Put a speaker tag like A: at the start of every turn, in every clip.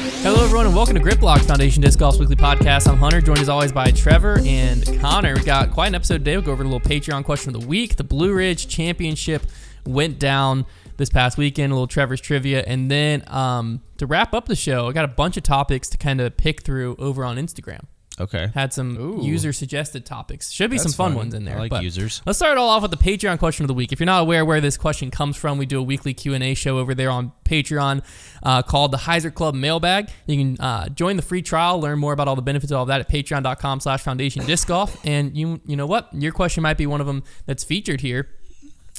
A: Hello, everyone, and welcome to Grip Lock Foundation Disc Golf's weekly podcast. I'm Hunter, joined as always by Trevor and Konner. We got quite an episode today. We'll go over a little Patreon question of the week. The Blue Ridge Championship went down this past weekend, a little Trevor's trivia, and then to wrap up the show, I got a bunch of topics to kind of pick through over on Instagram.
B: Okay.
A: Had some user-suggested topics. Should be
B: That's
A: some fun ones in there.
B: I like users.
A: Let's start it all off with the Patreon question of the week. If you're not aware where this question comes from, we do a weekly Q&A show over there on Patreon called the Heiser Club Mailbag. You can join the free trial, learn more about all the benefits of all of that at patreon.com/Foundation Disc Golf. And you know what? Your question might be one of them that's featured here.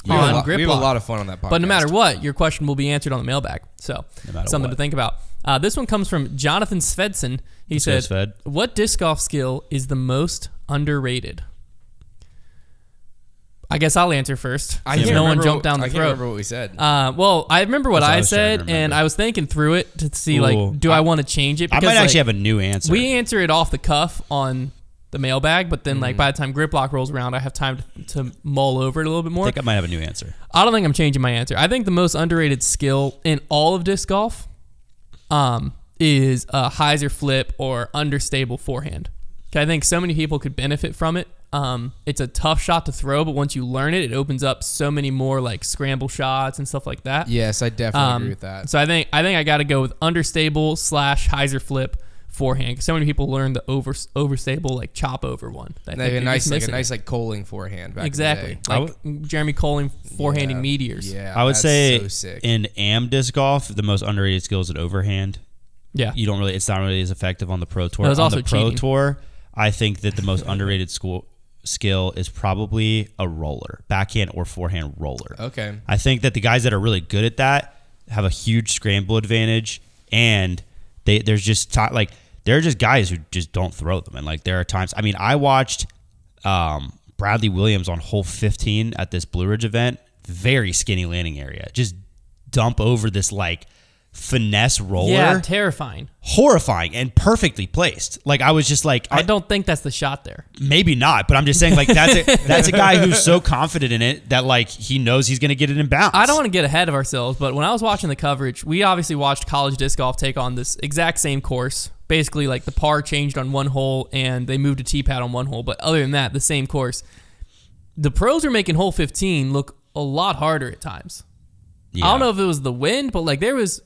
C: We have a lot of fun on that podcast.
A: But no matter what, your question will be answered on the mailbag. So something to think about. This one comes from Jonathan Svedson. He said, what disc golf skill is the most underrated? I guess I'll answer first. No one jumped down the throat.
C: I can't remember what we said.
A: Well, I remember what I said, and I was thinking through it to see, do I want to change it?
B: Because, I might actually have a new answer.
A: We answer it off the cuff on the mailbag, but then by the time Grip Lock rolls around, I have time to mull over it a little bit more.
B: I think I might have a new answer.
A: I don't think I'm changing my answer. I think the most underrated skill in all of disc golf is a hyzer flip or understable forehand. I think so many people could benefit from it. It's a tough shot to throw, but once you learn it, it opens up so many more like scramble shots and stuff like that.
C: Yes, I definitely agree with that.
A: So I think I got to go with understable / hyzer flip forehand. Because so many people learn the overstable like chop over one.
C: Like a nice Coling forehand. Back
A: exactly, like Jeremy Coling forehanding meteors.
C: Yeah,
B: I would say
C: so sick.
B: In AM disc golf, the most underrated skill is an overhand.
A: Yeah,
B: you don't really. It's not really as effective on the pro tour.
A: On the
B: pro tour, I think that the most underrated skill is probably a roller, backhand or forehand roller.
C: Okay.
B: I think that the guys that are really good at that have a huge scramble advantage, and there's just there are just guys who just don't throw them, and there are times. I mean, I watched Bradley Williams on hole 15 at this Blue Ridge event, very skinny landing area, just dump over this finesse roller.
A: Yeah, terrifying.
B: Horrifying and perfectly placed. I was just
A: I don't think that's the shot there.
B: Maybe not, but I'm just saying that's a guy who's so confident in it that he knows he's going to get it in bounds.
A: I don't want to get ahead of ourselves, but when I was watching the coverage, we obviously watched college disc golf take on this exact same course. Basically, the par changed on one hole and they moved a tee pad on one hole, but other than that, the same course. The pros are making hole 15 look a lot harder at times. Yeah. I don't know if it was the wind, but there was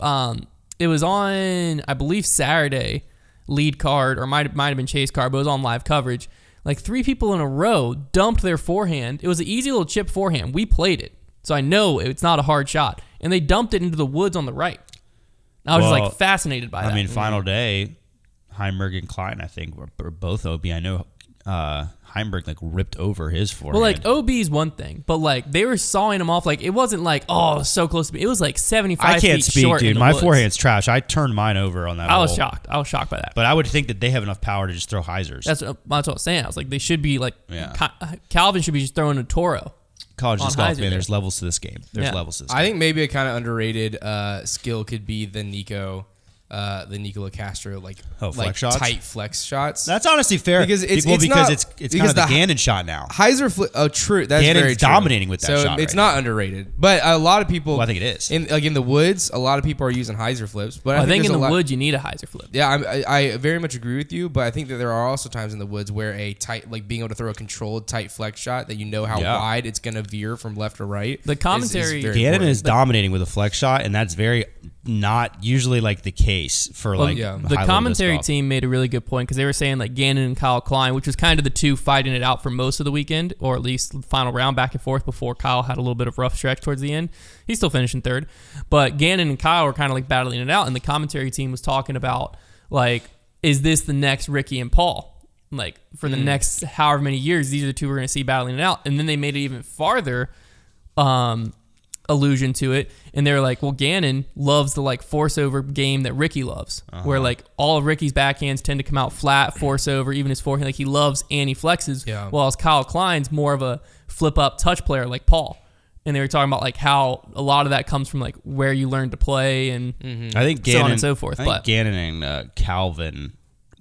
A: it was on, I believe, Saturday lead card, or might have been chase card, but it was on live coverage. 3 people in a row dumped their forehand. It was an easy little chip forehand. We played it, so I know it's not a hard shot, and they dumped it into the woods on the right. I was just fascinated by that.
B: I mean, final day, Heimberg and Klein, I think, were both OB. I know Heimberg ripped over his forehand.
A: Well, OB is one thing, but they were sawing him off. It wasn't so close to me. It was 75
B: I can't
A: feet
B: speak,
A: short
B: dude.
A: in the
B: My
A: woods.
B: forehand's trash. I turned mine over on that.
A: I was shocked. I was shocked by that.
B: But I would think that they have enough power to just throw hyzers.
A: That's what I was saying. I was they should be Calvin should be just throwing a Toro.
B: College disc golf, man. There's levels to this game. Levels to this game.
C: I think maybe a kind of underrated skill could be the Nicola Castro
B: flex shots?
C: Tight flex shots.
B: That's honestly fair because it's kind of the Gannon shot now.
C: Hyzer flip. Oh, true. That's
B: Gannon's
C: very true.
B: dominating with that shot.
C: So it's not underrated, but a lot of people.
B: Well, I think it is.
C: In the woods, a lot of people are using hyzer flips. But
A: I think in the woods you need a hyzer flip.
C: Yeah, I very much agree with you. But I think that there are also times in the woods where a tight, being able to throw a controlled tight flex shot that you know how wide it's going to veer from left to right.
A: The commentary,
B: Gannon is dominating with a flex shot, and that's very not usually the case for
A: the commentary team made a really good point because they were saying Gannon and Kyle Klein, which was kind of the two fighting it out for most of the weekend, or at least the final round back and forth before Kyle had a little bit of rough stretch towards the end. He's still finishing third, but Gannon and Kyle were kind of battling it out, and the commentary team was talking about is this the next Ricky and Paul? For the next however many years, these are the two we're going to see battling it out, and then they made it even farther. Allusion to it, and they're well, Gannon loves the force over game that Ricky loves, where all of Ricky's backhands tend to come out flat, force over, even his forehand, he loves anti-flexes, while Kyle Klein's more of a flip up touch player like Paul. And they were talking about how a lot of that comes from where you learn to play and
B: I think Gannon,
A: so on and so forth.
B: I think Gannon and Calvin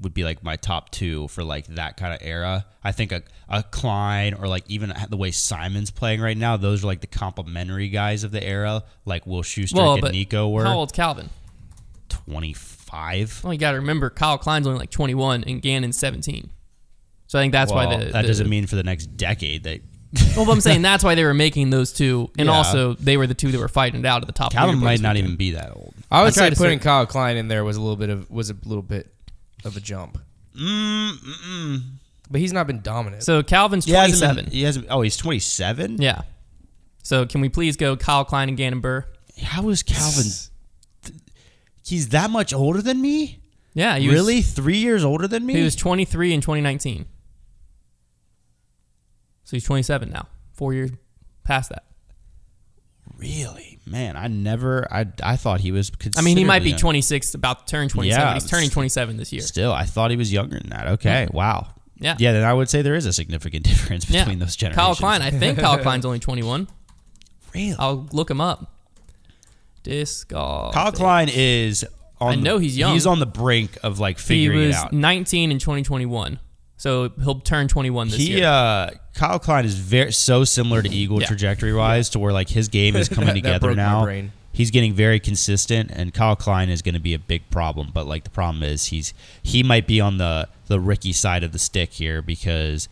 B: would be my top two for that kind of era. I think a Klein or even the way Simon's playing right now, those are the complementary guys of the era, Will Schuster and Nico were.
A: How old's Calvin?
B: 25. 5.
A: Well, you got to remember, Kyle Klein's only like 21 and Gannon's 17. So I think that's why
B: that doesn't mean for the next decade that.
A: Well, but I'm saying that's why they were making those two, and also they were the two that were fighting it out at the top.
B: Calvin might not even be that old.
C: I would say putting Kyle Klein in there was a little bit of a jump. But he's not been dominant.
A: So Calvin's 27.
B: He's 27?
A: Yeah. So can we please go Kyle Klein and Gannon Buhr?
B: How is Calvin? He's that much older than me?
A: Yeah.
B: Really? 3 years older than me?
A: He was 23 in 2019. So he's 27 now. 4 years past that.
B: Really? Man, I thought he was
A: I mean, he might be
B: young.
A: 26, about to turn 27.
B: Yeah,
A: He's turning 27 this year.
B: Still, I thought he was younger than that. Okay, wow.
A: Yeah.
B: Yeah, then I would say there is a significant difference between those generations.
A: Kyle Klein, I think Kyle Klein's only 21.
B: Really?
A: I'll look him up. Disc golf.
B: Kyle Klein is
A: I know he's young.
B: He's on the brink of like figuring it out.
A: He was 19 in 2021. So he'll turn 21 this year.
B: Kyle Klein is so similar to Eagle trajectory-wise to where like his game is coming together now. He's getting very consistent, and Kyle Klein is going to be a big problem. But like the problem is he might be on the Ricky side of the stick here because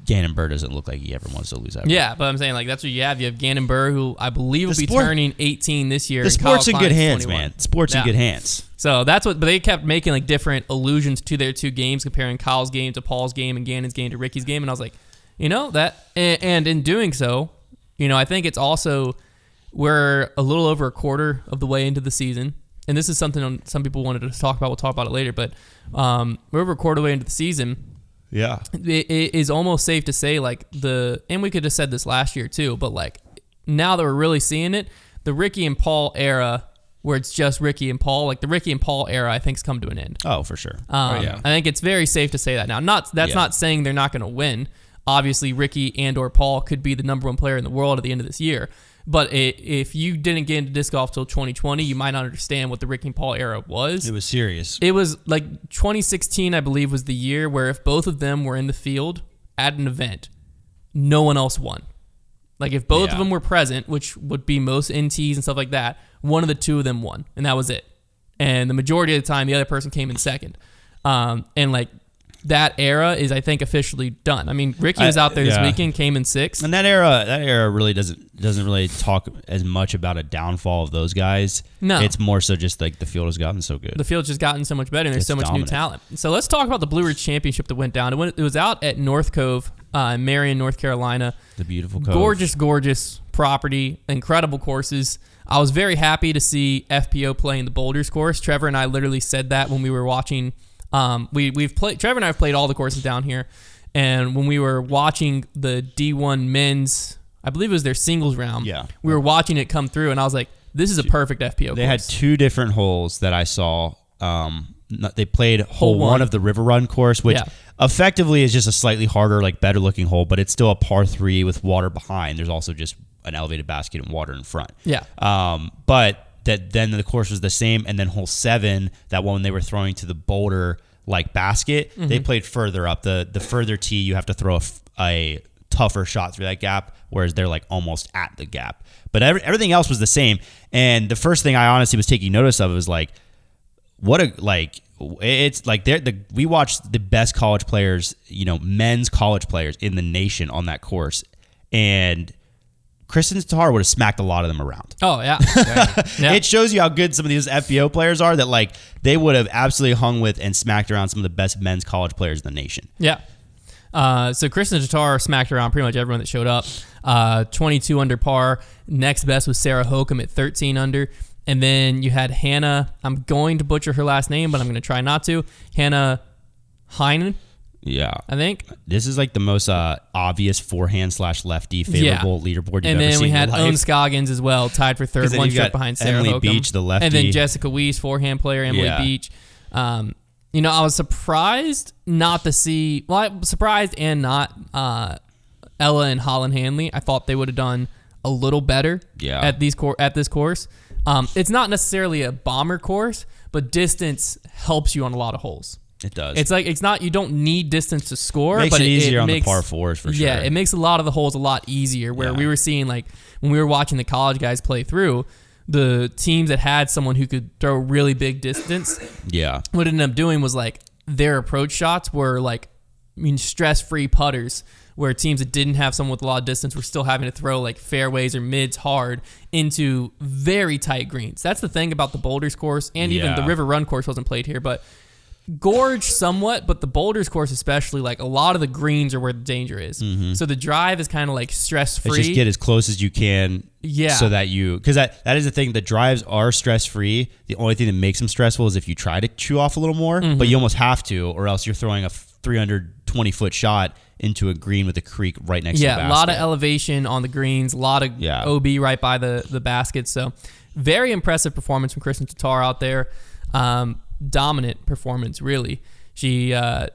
B: Gannon Buhr doesn't look like he ever wants to lose ever.
A: Yeah, but I'm saying like that's what you have. You have Gannon Buhr, who I believe will be turning 18 this year.
B: The sport's in good hands,
A: 21.
B: man. Sport's in good hands.
A: So that's what. But they kept making like different allusions to their two games, comparing Kyle's game to Paul's game and Gannon's game to Ricky's game, and I was like, that. And in doing so, I think it's also we're a little over a quarter of the way into the season, and this is something some people wanted to talk about. We'll talk about it later, but we're over a quarter of the way into the season.
B: Yeah.
A: It is almost safe to say and we could have said this last year too, but like now that we're really seeing it, the Ricky and Paul era where it's just Ricky and Paul, like the Ricky and Paul era, I think has come to an end.
B: Oh, for sure.
A: I think it's very safe to say that now. That's not saying they're not going to win. Obviously, Ricky and or Paul could be the number one player in the world at the end of this year. But if you didn't get into disc golf till 2020, you might not understand what the Ricky and Paul era was.
B: It was serious.
A: It was like 2016, I believe, was the year where if both of them were in the field at an event, no one else won. Like if both of them were present, which would be most NTs and stuff like that, one of the two of them won, and that was it. And the majority of the time, the other person came in second. And like that era is, I think, officially done. I mean, Ricky was out there this weekend, came in sixth.
B: And that era really doesn't really talk as much about a downfall of those guys.
A: No.
B: It's more so just like the field has gotten so good.
A: The field's just gotten so much better, and there's so much new talent. So let's talk about the Blue Ridge Championship that went down. It was out at North Cove, Marion, North Carolina.
B: The beautiful cove. Gorgeous
A: property, incredible courses. I was very happy to see FPO play in the Boulders course. Trevor and I literally said that when we were watching. Trevor and I have played all the courses down here, and when we were watching the D1 men's, I believe it was their singles round.
B: Yeah,
A: we were watching it come through, and I was like, "This is a perfect FPO course."
B: They had two different holes that I saw. They played hole one of the River Run course, which effectively is just a slightly harder, like better looking hole, but it's still a par 3 with water behind. There's also just an elevated basket and water in front.
A: Yeah.
B: But that then the course was the same, and then hole 7, that one they were throwing to the boulder like basket, they played further up. The further tee, you have to throw a tougher shot through that gap, whereas they're like almost at the gap. But everything else was the same. And the first thing I honestly was taking notice of was like, it's like we watched the best college players, men's college players in the nation on that course, and Kristin Tattar would have smacked a lot of them around.
A: Oh, yeah.
B: It shows you how good some of these FPO players are, that like they would have absolutely hung with and smacked around some of the best men's college players in the nation.
A: Yeah. So Kristin Tattar smacked around pretty much everyone that showed up. 22 under par. Next best was Sarah Hokum at 13 under. And then you had Hannah. I'm going to butcher her last name, but I'm going to try not to. Hannah Heinen.
B: Yeah.
A: I think.
B: This is like the most obvious forehand/lefty favorable leaderboard you've ever seen.
A: And then we had Owen Scoggins as well, tied for third, one stroke behind Sarah
B: Emily
A: Hokum.
B: Beach, the lefty.
A: And then Jessica Weiss, forehand player, Emily Beach. I was surprised not to see, I was surprised and not, Ella and Holland Hanley. I thought they would have done a little better at this course. It's not necessarily a bomber course, but distance helps you on a lot of holes.
B: It does.
A: It's like you don't need distance to score,
B: makes
A: but
B: it easier on the par 4s for sure.
A: Yeah, it makes a lot of the holes a lot easier. Where we were seeing, like when we were watching the college guys play through, the teams that had someone who could throw really big distance, what it ended up doing was like their approach shots were like, stress-free putters, where teams that didn't have someone with a lot of distance were still having to throw like fairways or mids hard into very tight greens. That's the thing about the Boulders course, and even the River Run course wasn't played here, but gorge somewhat, but the Boulders course especially, like a lot of the greens are where the danger is. So the drive is kind of like stress-free.
B: Just get as close as you can so that because that is the thing, the drives are stress-free. The only thing that makes them stressful is if you try to chew off a little more, but you almost have to, or else you're throwing a 320-foot shot into a green with a creek right next to the basket.
A: Yeah, a lot of elevation on the greens, a lot of OB right by the basket. So very impressive performance from Kristin Tattar out there. Dominant performance, really. She, I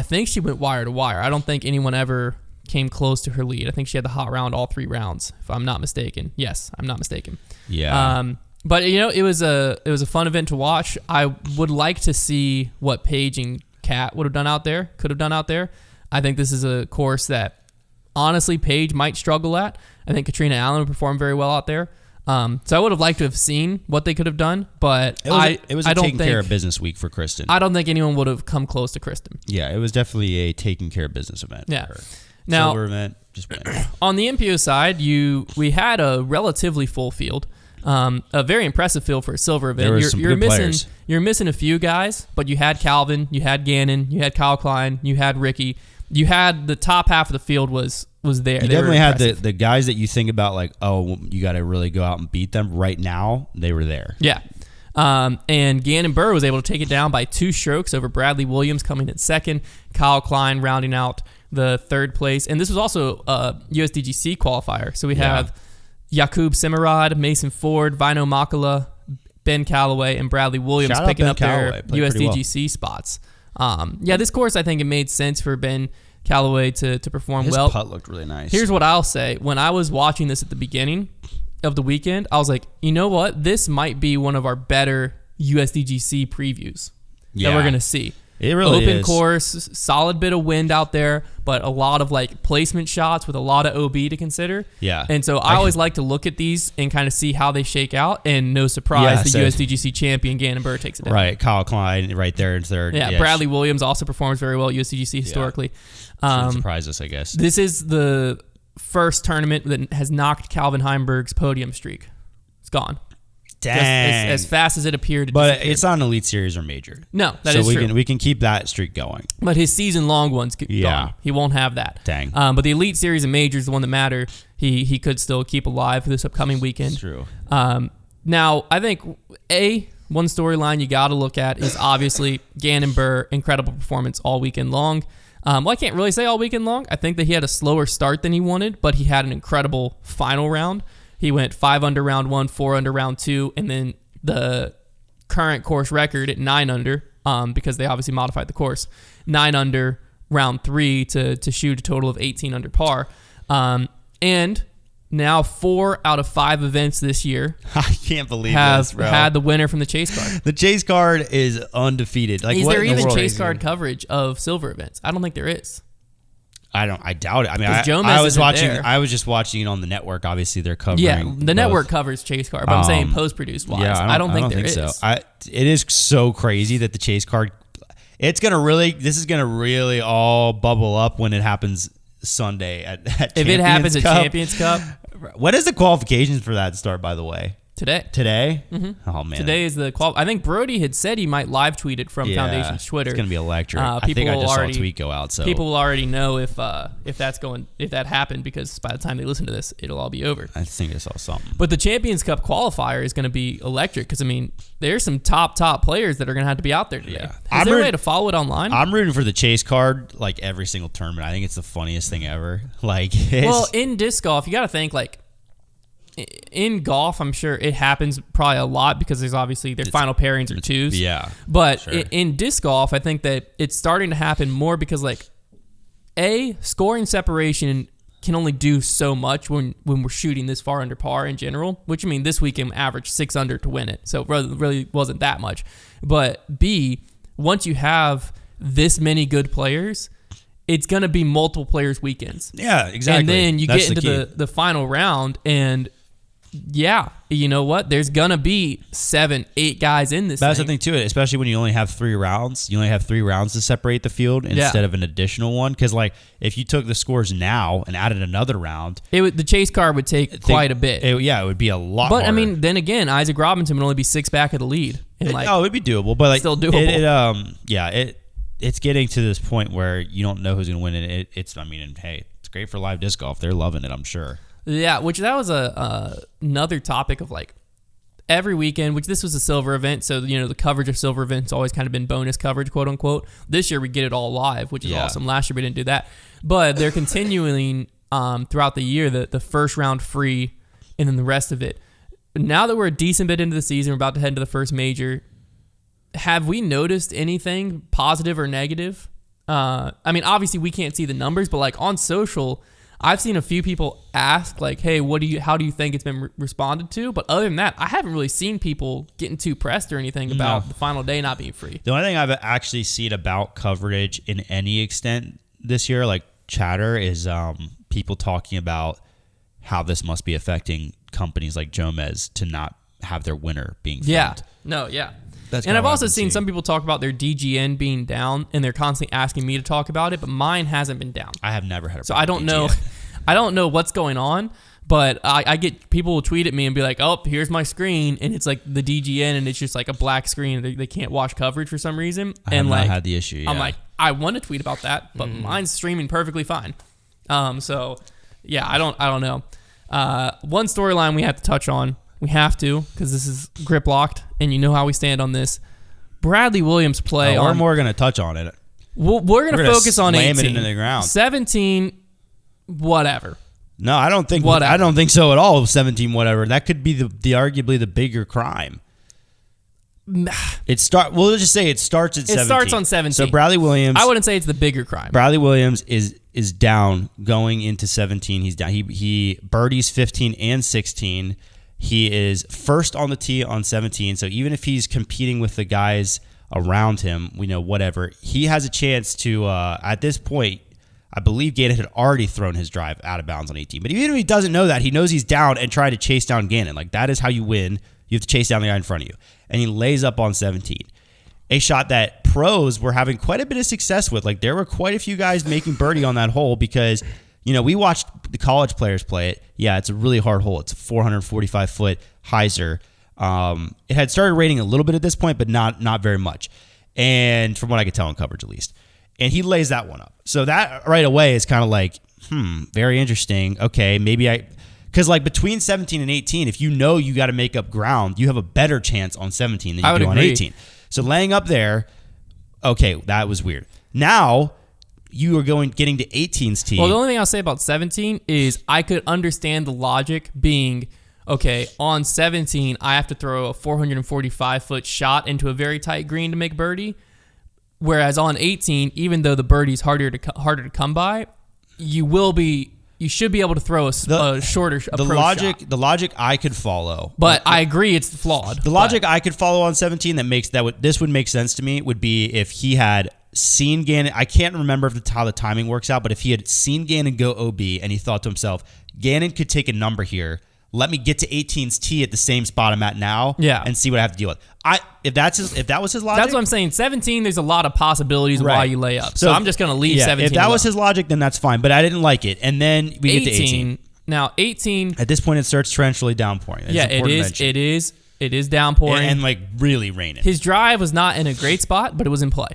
A: think she went wire to wire. I don't think anyone ever came close to her lead. I think she had the hot round all 3 rounds, if I'm not mistaken. Yes, I'm not mistaken.
B: Yeah.
A: But it was a fun event to watch. I would like to see what Paige and Kat could have done out there. I think this is a course that honestly Paige might struggle at. I think Katrina Allen performed very well out there. So I would have liked to have seen what they could have done, but
B: it was a taking care of business week for Kristin.
A: I don't think anyone would have come close to Kristin.
B: Yeah, it was definitely a taking care of business event.
A: Yeah.
B: Now, silver event, just win.
A: On the MPO side, we had a relatively full field. A very impressive field for a silver event.
B: There was some good players.
A: You're missing a few guys, but you had Calvin, you had Gannon, you had Kyle Klein, you had Ricky. You had the top half of the field was there.
B: You definitely had the guys that you think about like, oh, you got to really go out and beat them right now. They were there.
A: Yeah. And Gannon Buhr was able to take it down by 2 strokes over Bradley Williams coming in second. Kyle Klein rounding out the third place. And this was also a USDGC qualifier. So we have Jakub Simerad, Mason Ford, Vino Makala, Ben Calloway, and Bradley Williams picking up their USDGC spots. This course, I think it made sense for Ben Calloway to perform well.
B: His putt looked really nice.
A: Here's what I'll say. When I was watching this at the beginning of the weekend, I was like, you know what? This might be one of our better USDGC previews that we're going to see.
B: It really
A: Open
B: is.
A: course, solid bit of wind out there, but a lot of like placement shots with a lot of OB to consider.
B: Yeah.
A: And so I always like to look at these and kind of see how they shake out. And no surprise, the USDGC champion Gannon Buhr takes it down.
B: Right. Kyle Klein right there in third.
A: Yeah. Bradley Williams also performs very well at USDGC historically.
B: Shouldn't surprise us, I guess.
A: This is the first tournament that has knocked Calvin Heimberg's podium streak. It's gone.
B: Dang.
A: As fast as it appeared.
B: But it's not an Elite Series or Major.
A: No, that is true.
B: So we can keep that streak going.
A: But his season-long one's gone. He won't have that.
B: Dang.
A: But the Elite Series and Majors, the one that matter, he could still keep alive for this upcoming weekend.
B: That's true.
A: Now, I think, one storyline you got to look at is obviously Gannon Buhr, incredible performance all weekend long. I can't really say all weekend long. I think that he had a slower start than he wanted, but he had an incredible final round. He went 5 under round 1, 4 under round 2, and then the current course record at 9 under, because they obviously modified the course, 9 under round 3 to shoot a total of 18 under par. And now 4 out of 5 events this year
B: I can't believe
A: have
B: this, bro.
A: had the winner from the chase card.
B: The chase card is undefeated. Like,
A: is
B: what
A: there
B: in the
A: even
B: world?
A: chase card coverage of silver events? I don't think there is.
B: I doubt it. I mean, I was just watching it on the network. Obviously, they're covering.
A: Yeah, the network covers chase card, but I'm saying post-produced wise.
B: Yeah,
A: I don't think there is.
B: So. It is so crazy that the chase card. This is gonna really all bubble up when it happens Sunday at
A: if it happens at Champions Cup.
B: When is the qualifications for that start? By the way.
A: Today?
B: Mm-hmm. Oh, man.
A: Today is the I think Brody had said he might live tweet it from Foundation's Twitter.
B: It's going to be electric. I think I just saw a tweet go out. So
A: people will already know if that happened, because by the time they listen to this, it'll all be over.
B: I think I saw something.
A: But the Champions Cup qualifier is going to be electric, because, I mean, there's some top players that are going to have to be out there today.
B: Yeah.
A: Is there a way to follow it online?
B: I'm rooting for the chase card like every single tournament. I think it's the funniest thing ever.
A: In disc golf, you got to think, like, in golf, I'm sure it happens probably a lot, because there's obviously their final pairings are 2s.
B: Yeah.
A: But
B: sure.
A: in disc golf, I think that it's starting to happen more because, like, scoring separation can only do so much when we're shooting this far under par in general, which, I mean, this weekend averaged 6 under to win it. So it really wasn't that much. But B, once you have this many good players, it's going to be multiple players weekends.
B: Yeah, exactly.
A: And then you get into the final round, and yeah, you know what? There's gonna be 7, 8 guys in this.
B: That's the thing too, especially when you only have 3 rounds. You only have 3 rounds to separate the field instead of an additional one. Because like if you took the scores now and added another round,
A: the chase car would take quite a bit.
B: It would be a lot.
A: But
B: harder.
A: I mean, then again, Isaac Robinson would only be 6 back of the lead. And
B: it'd be doable, but like
A: still doable.
B: It's getting to this point where you don't know who's gonna win it. It's great for live disc golf. They're loving it, I'm sure.
A: Yeah, which that was another topic of like every weekend, which this was a silver event. So, the coverage of silver events always kind of been bonus coverage, quote unquote. This year we get it all live, which is awesome. Last year we didn't do that. But they're continuing throughout the year, the first round free and then the rest of it. Now that we're a decent bit into the season, we're about to head into the first major. Have we noticed anything positive or negative? I mean, obviously we can't see the numbers, but like on social, I've seen a few people ask like, "Hey, how do you think it's been responded to?" But other than that, I haven't really seen people getting too pressed or anything about the final day not being free.
B: The only thing I've actually seen about coverage in any extent this year, like chatter, is people talking about how this must be affecting companies like Jomez to not have their winner being filmed. And
A: I've also seen some people talk about their DGN being down, and they're constantly asking me to talk about it, but mine hasn't been down.
B: I have never had a problem.
A: So I don't know. I don't know what's going on, but I get people will tweet at me and be like, "Oh, here's my screen," and it's like the DGN, and it's just like a black screen. They can't watch coverage for some reason.
B: I have not had the issue. Yeah.
A: I'm like, I want to tweet about that, but mine's streaming perfectly fine. So yeah, I don't know. One storyline we have to touch on. We have to, because this is grip locked, and you know how we stand on this. Bradley Williams play on.
B: We're going to touch on it.
A: We're going to focus on 18.
B: Slam it into the ground.
A: 17, whatever.
B: No, I don't think so at all. 17, whatever. That could be the arguably the bigger crime. We'll just say it starts at 17.
A: It starts on 17.
B: So Bradley Williams.
A: I wouldn't say it's the bigger crime.
B: Bradley Williams is down going into 17. He's down. He birdies 15 and 16. He is first on the tee on 17. So even if he's competing with the guys around him, whatever, he has a chance to, at this point, I believe Gannon had already thrown his drive out of bounds on 18. But even if he doesn't know that, he knows he's down and trying to chase down Gannon. Like, that is how you win. You have to chase down the guy in front of you. And he lays up on 17. A shot that pros were having quite a bit of success with. Like, there were quite a few guys making birdie on that hole because, we watched the college players play it. Yeah, it's a really hard hole. It's a 445-foot hyzer. It had started raining a little bit at this point, but not very much. And from what I could tell in coverage, at least. And he lays that one up. So that right away is kind of like, very interesting. Okay, because like between 17 and 18, if you got to make up ground, you have a better chance on 17 than you do on 18. So laying up there, okay, that was weird. Now you are getting to 18's tee.
A: Well, the only thing I'll say about 17 is I could understand the logic being, okay, on 17, I have to throw a 445-foot shot into a very tight green to make birdie. Whereas on 18, even though the birdie's harder to come by, you should be able to throw a shorter approach shot.
B: The logic I could follow.
A: But I agree it's flawed.
B: The logic I could follow on 17 this would make sense to me would be if he had seen Gannon. I can't remember how the timing works out, but if he had seen Gannon go OB and he thought to himself, Gannon could take a number here. Let me get to 18's tee at the same spot I'm at now, and see what I have to deal with. If that was his logic,
A: that's what I'm saying. 17, there's a lot of possibilities of why you lay up. So I'm just going to leave 17.
B: If that was his logic, then that's fine. But I didn't like it. And then we get to 18.
A: Now 18.
B: At this point, it starts torrentially downpouring.
A: It is downpouring
B: and like really raining.
A: His drive was not in a great spot, but it was in play.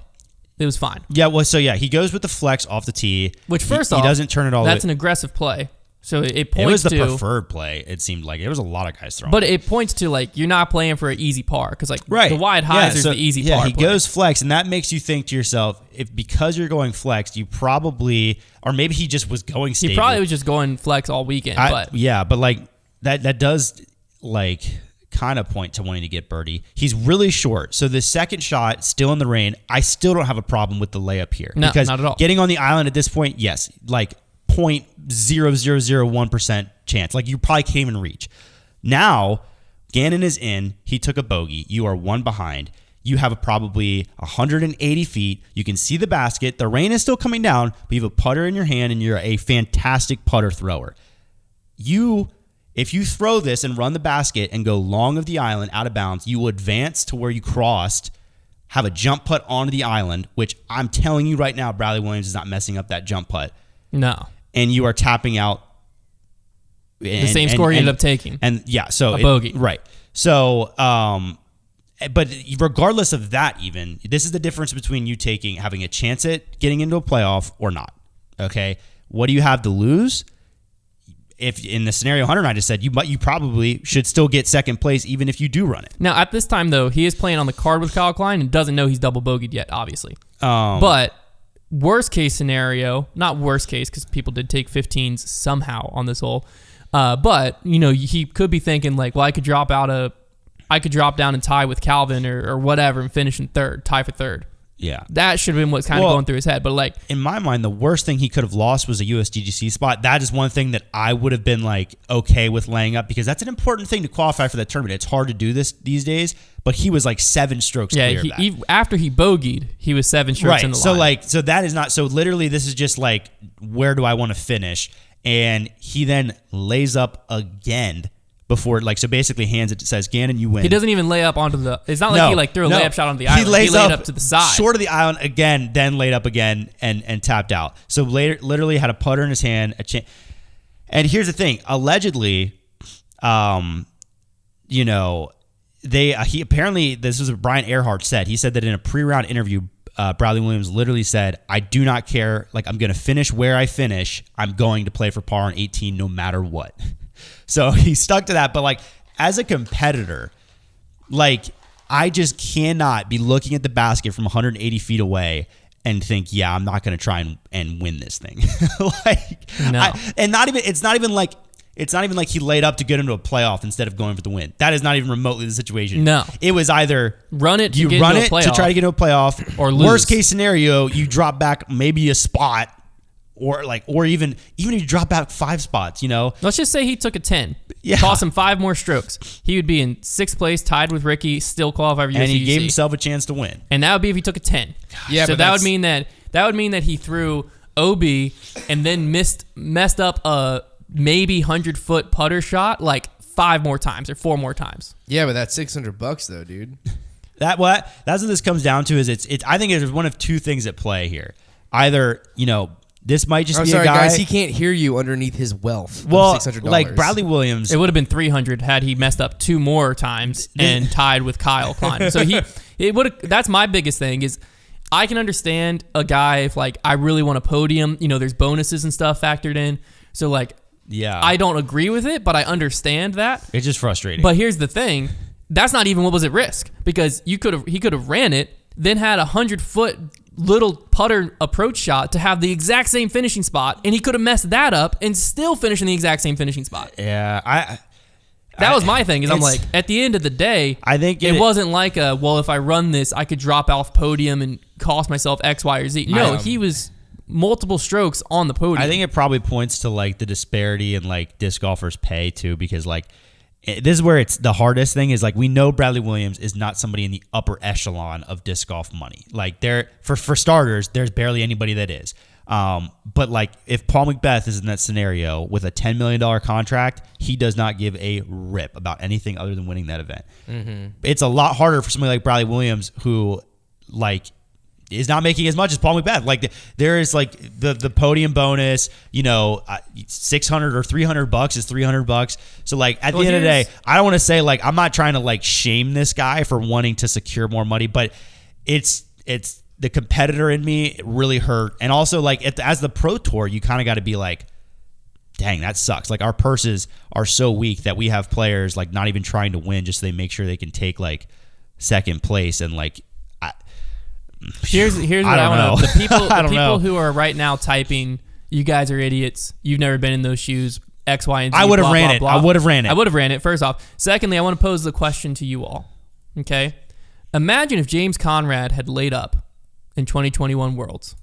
A: It was fine.
B: Yeah. Well, he goes with the flex off the tee.
A: Which he
B: doesn't turn it all.
A: That's an aggressive play. So it points to...
B: It was the preferred play, it seemed like. There was a lot of guys throwing.
A: But it points to, like, you're not playing for an easy par. Because, like, the wide hyzer is the easy par.
B: Yeah, he goes flex, and that makes you think to yourself, because you're going flex, you probably... Or maybe he just was going stable.
A: He probably was just going flex all weekend.
B: Yeah, but, like, that does, like... kind of point to wanting to get birdie. He's really short. So the second shot, still in the rain, I still don't have a problem with the layup here.
A: No,
B: because
A: not at all.
B: Getting on the island at this point, yes, like 0.0001% chance. Like you probably can't even reach. Now, Gannon is in. He took a bogey. You are one behind. You have probably 180 feet. You can see the basket. The rain is still coming down, but you have a putter in your hand and you're a fantastic putter thrower. if you throw this and run the basket and go long of the island out of bounds, you will advance to where you crossed, have a jump putt onto the island, which I'm telling you right now, Bradley Williams is not messing up that jump putt.
A: No.
B: And you are tapping out.
A: The same score you ended up taking.
B: And so
A: a bogey.
B: Right. So, but regardless of that, even, this is the difference between you having a chance at getting into a playoff or not. Okay. What do you have to lose? If in the scenario Hunter and I just said, you probably should still get second place even if you do run it.
A: Now, at this time, though, he is playing on the card with Kyle Klein and doesn't know he's double bogeyed yet, obviously. But worst case scenario, not worst case because people did take 15s somehow on this hole. But, he could be thinking like, well, I could drop down and tie with Calvin or whatever and finish in third, tie for third.
B: Yeah.
A: That should have been what's kind of going through his head. But like,
B: in my mind, the worst thing he could have lost was a USDGC spot. That is one thing that I would have been like okay with laying up because that's an important thing to qualify for that tournament. It's hard to do this these days, but he was like 7 strokes clear of that.
A: After he bogeyed, he was 7 strokes in the line.
B: So that is not, so literally this is just like, where do I want to finish? And he then lays up again before, so basically hands it, says, Gannon, you win.
A: He doesn't even lay up onto the, it's not like he threw a layup shot on the island.
B: He laid
A: up to the side.
B: Short of the island again, then laid up again and tapped out. So literally had a putter in his hand. And here's the thing. Allegedly, he apparently, this is what Brian Earhart said. He said that in a pre-round interview, Bradley Williams literally said, I do not care. I'm going to finish where I finish. I'm going to play for par on 18 no matter what. So he stuck to that. But as a competitor, I just cannot be looking at the basket from 180 feet away and think, yeah, I'm not going to try and win this thing.
A: No.
B: It's not even like he laid up to get into a playoff instead of going for the win. That is not even remotely the situation.
A: No.
B: It was either
A: run it
B: to try to get into a playoff,
A: or lose.
B: Worst case scenario, you drop back maybe a spot, or even if you drop back 5 spots.
A: Let's just say he took a 10.
B: Yeah.
A: Cost him 5 more strokes. He would be in 6th place, tied with Ricky, still qualify for USDGC.
B: And he gave himself a chance to win.
A: And that would be if he took a 10.
C: Yeah,
A: so that would mean that he threw OB and then messed up a maybe 100-foot putter shot 5 more times or 4 more times.
C: Yeah, but that's $600 though, dude.
B: That's what this comes down to. Is it's I think there's one of 2 things at play here. Either this might just be a guy.
C: Guys, he can't hear you underneath his wealth.
B: Well,
C: of $600.
B: Bradley Williams,
A: it would have been 300 had he messed up 2 more times and tied with Kyle Klein. So it would. That's my biggest thing is. I can understand a guy if I really want a podium. There's bonuses and stuff factored in. So
B: yeah,
A: I don't agree with it, but I understand that.
B: It's just frustrating.
A: But here's the thing. That's not even what was at risk because he could have ran it, then had a 100-foot little putter approach shot to have the exact same finishing spot, and he could have messed that up and still finish in the exact same finishing spot.
B: Yeah,
A: that was my thing. Is I'm at the end of the day,
B: I think
A: it wasn't if I run this, I could drop off podium and cost myself X, Y, or Z. No, he was multiple strokes on the podium.
B: I think it probably points to the disparity in disc golfers' pay too, because this is where it's the hardest thing is we know Bradley Williams is not somebody in the upper echelon of disc golf money. For starters, there's barely anybody that is. But if Paul McBeth is in that scenario with a $10 million contract, he does not give a rip about anything other than winning that event. Mm-hmm. It's a lot harder for somebody like Bradley Williams who is not making as much as Paul McBeth. There is the podium bonus, $600 or $300 is $300. So at the end of the day, I don't want to say I'm not trying to shame this guy for wanting to secure more money, but it's the competitor in me, it really hurt. And also as the pro tour, you kind of got to be dang, that sucks. Our purses are so weak that we have players not even trying to win just so they make sure they can take second place and
A: Here's what I want to know. The people who are right now typing, you guys are idiots. You've never been in those shoes. X, Y, and Z.
B: I would have ran it. I would have ran it.
A: First off. Secondly, I want to pose the question to you all. Okay? Imagine if James Conrad had laid up in 2021 Worlds.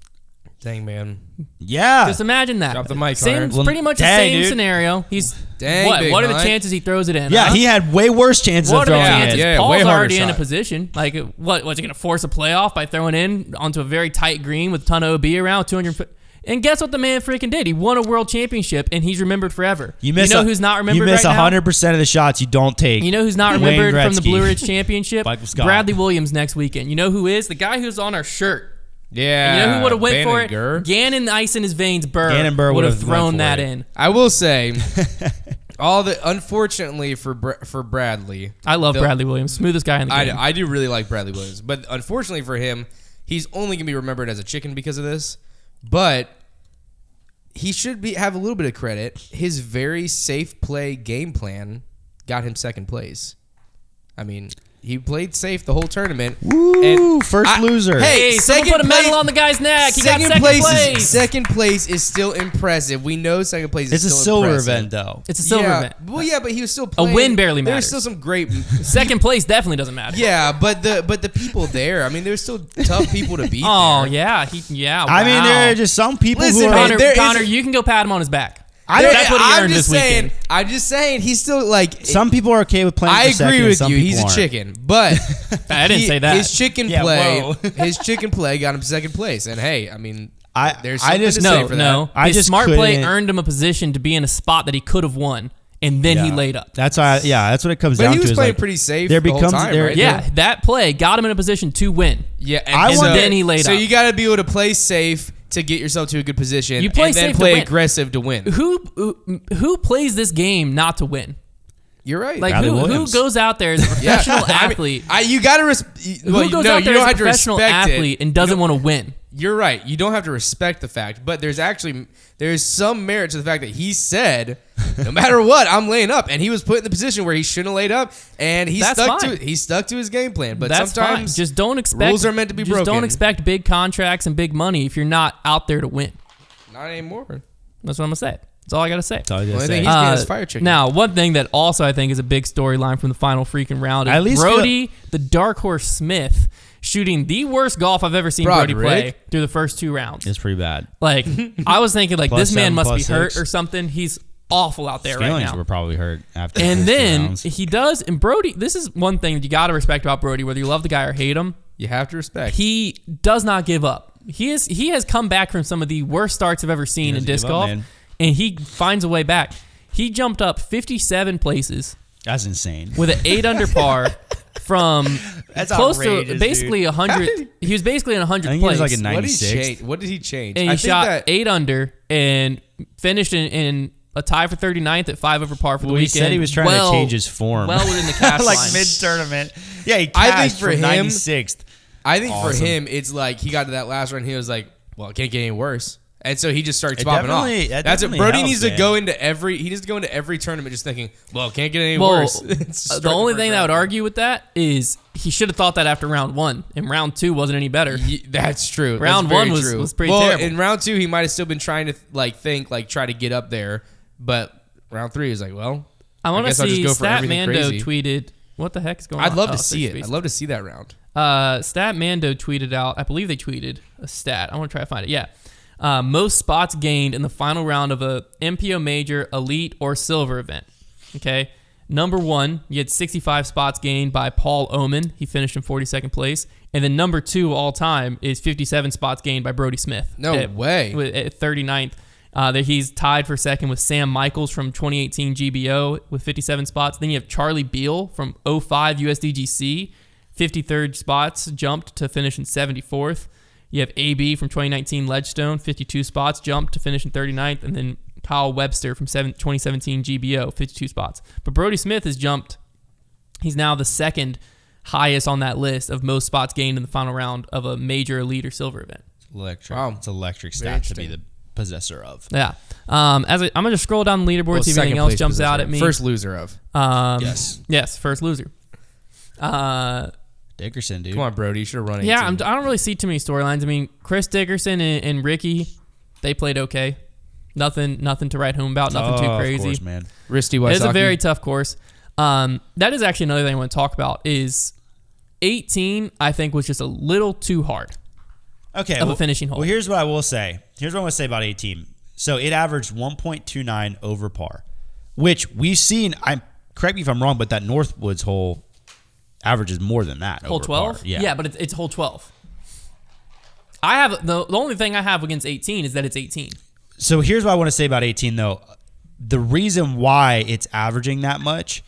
C: Dang, man.
B: Yeah.
A: Just imagine that.
C: Drop the mic,
A: pretty much the same scenario. He's what are the chances he throws it in?
B: Yeah, he had way worse chances of throwing it in.
A: Yeah, Paul's already in a position. Was he going to force a playoff by throwing in onto a very tight green with a ton of OB around 200? And guess what the man freaking did? He won a world championship, and he's remembered forever.
B: You
A: know who's not remembered
B: right now? You miss 100% of the shots you don't take.
A: You know who's not remembered from the Blue Ridge Championship?
B: Michael Scott.
A: Bradley Williams next weekend. You know who is? The guy who's on our shirt.
C: Yeah.
A: And you know who would have went for it?
C: Gur.
A: Gannon, ice in his veins,
B: Gannon Buhr
A: would have thrown that in.
C: I will say, unfortunately for Bradley.
A: I love Bradley Williams. Smoothest guy in the game.
C: I do really like Bradley Williams. But unfortunately for him, he's only going to be remembered as a chicken because of this. But he should have a little bit of credit. His very safe play game plan got him second place. I mean, he played safe the whole tournament.
B: Woo! First loser.
A: Hey, someone put a medal on the guy's neck. He got second place.
C: Second place is still impressive. We know second place is still impressive.
B: It's a silver event, though.
A: It's a silver event.
C: Well, yeah, but he was still playing.
A: A win barely matters.
C: There's still some great.
A: Second place definitely doesn't matter.
C: Yeah, but the people there. I mean, there's still tough people to beat.
A: Oh
C: there.
A: yeah, wow.
B: I mean, there are just some people
C: Listen,
B: who are.
A: Connor, you can go pat him on his back.
C: That's
A: what he earned this
C: weekend.
A: weekend.
C: I'm just saying he's still like.
B: Some people are okay with playing.
C: I agree with you. He's a
B: aren't.
C: chicken, but
A: I didn't say that.
C: His chicken play got him second place, and hey, I mean, there's something to say for that.
A: His smart play earned him a position to be in a spot that he could have won, and then he laid up.
B: That's why. Yeah, that's what it comes down to.
C: But he was playing
B: like,
C: pretty safe.
B: There
C: the
B: becomes
C: whole time, right?
A: Yeah, that play got him in a position to win.
C: Yeah,
A: and then he laid up.
C: So you got to be able to play safe to get yourself to a good position.
A: You play
C: and then
A: safe
C: play
A: to win.
C: aggressive to win.
A: Who plays this game not to win?
C: You're right.
A: Like who goes out there as a professional athlete?
C: You got to
A: who goes out there as a professional athlete and doesn't want to win?
C: You're right. You don't have to respect the fact, but there's some merit to the fact that he said, no matter what, I'm laying up, and he was put in the position where he shouldn't have laid up, and he stuck to his game plan. But
A: that's
C: sometimes
A: just don't expect
C: rules are meant to be broken.
A: Just don't expect big contracts and big money if you're not out there to win.
C: Not anymore.
A: That's what I'm gonna say. That's all I gotta say.
C: The only thing he's getting is fire chicken.
A: Now, one thing that also I think is a big storyline from the final freaking round is Brody, the Dark Horse Smith, shooting the worst golf I've ever seen Brody play through the first two rounds.
B: It's pretty bad.
A: Like, I was thinking, like, this man must be hurt
B: 6.
A: or something. He's awful out there right now.
B: Were probably hurt after.
A: And
B: the
A: then
B: rounds.
A: he does, and Brody, this is one thing that you got to respect about Brody, whether you love the guy or hate him.
C: You have to respect.
A: He does not give up. He has come back from some of the worst starts I've ever seen in disc golf, and he finds a way back. He jumped up 57 places.
B: That's insane.
A: With an 8 under par from close to basically 100. He was basically in 100th place.
B: He was like a 96.
C: What did he change?
A: And he shot 8 under and finished in a tie for 39th at 5 over par for the weekend.
B: He said he was trying to change his form.
A: Well within the cash
B: like
A: line.
B: mid-tournament. Yeah, he cashed for 96th.
C: I think for him, it's like he got to that last run. He was like, well, it can't get any worse. And so he just starts popping off. That's it. Brody needs to go into every tournament just thinking, well, it can't get any worse.
A: The only thing that I would argue with that is he should have thought that after round 1. And round 2 wasn't any better.
C: That's true.
A: Round 1 was pretty terrible.
C: In round 2, he might have still been trying to try to get up there. But round 3 is like, well,
A: I want to see Statmando tweeted. What the heck is going on?
C: I'd love to see it. I'd love to see that round.
A: Statmando tweeted out, I believe they tweeted a stat. I want to try to find it. Yeah. Most spots gained in the final round of a MPO Major, Elite, or Silver event. Okay. Number 1, you had 65 spots gained by Paul Oman. He finished in 42nd place. And then number 2 all time is 57 spots gained by Brody Smith.
C: No way.
A: At 39th. He's tied for second with Sam Michaels from 2018 GBO with 57 spots. Then you have Charlie Beal from 05 USDGC, 53rd spots, jumped to finish in 74th. You have AB from 2019 Ledgestone, 52 spots, jumped to finish in 39th. And then Kyle Webster from 2017 GBO, 52 spots. But Brody Smith has jumped. He's now the second highest on that list of most spots gained in the final round of a major, elite, or silver event.
B: Electric. Wow. It's electric stat to be the possessor of.
A: Yeah. I'm going to just scroll down the leaderboard, see if anything else jumps out at me.
C: First loser of.
A: Yes, first loser.
B: Dickerson, dude.
C: Come on, Brody. You should have run 18.
A: Yeah, I don't really see too many storylines. I mean, Chris Dickerson and Ricky, they played okay. Nothing to write home about. Nothing too crazy.
B: Of course, man.
A: It's a very tough course. That is actually another thing I want to talk about is 18, I think, was just a little too hard.
B: Okay.
A: Of a finishing hole.
B: Well, here's what I will say. Here's what I want to say about 18. So it averaged 1.29 over par, which we've seen. Correct me if I'm wrong, but that Northwoods hole averages more than that.
A: Hole
B: over
A: 12?
B: par.
A: Yeah, but it's hole 12. I have the only thing I have against 18 is that it's 18.
B: So here's what I want to say about 18 though. The reason why it's averaging that much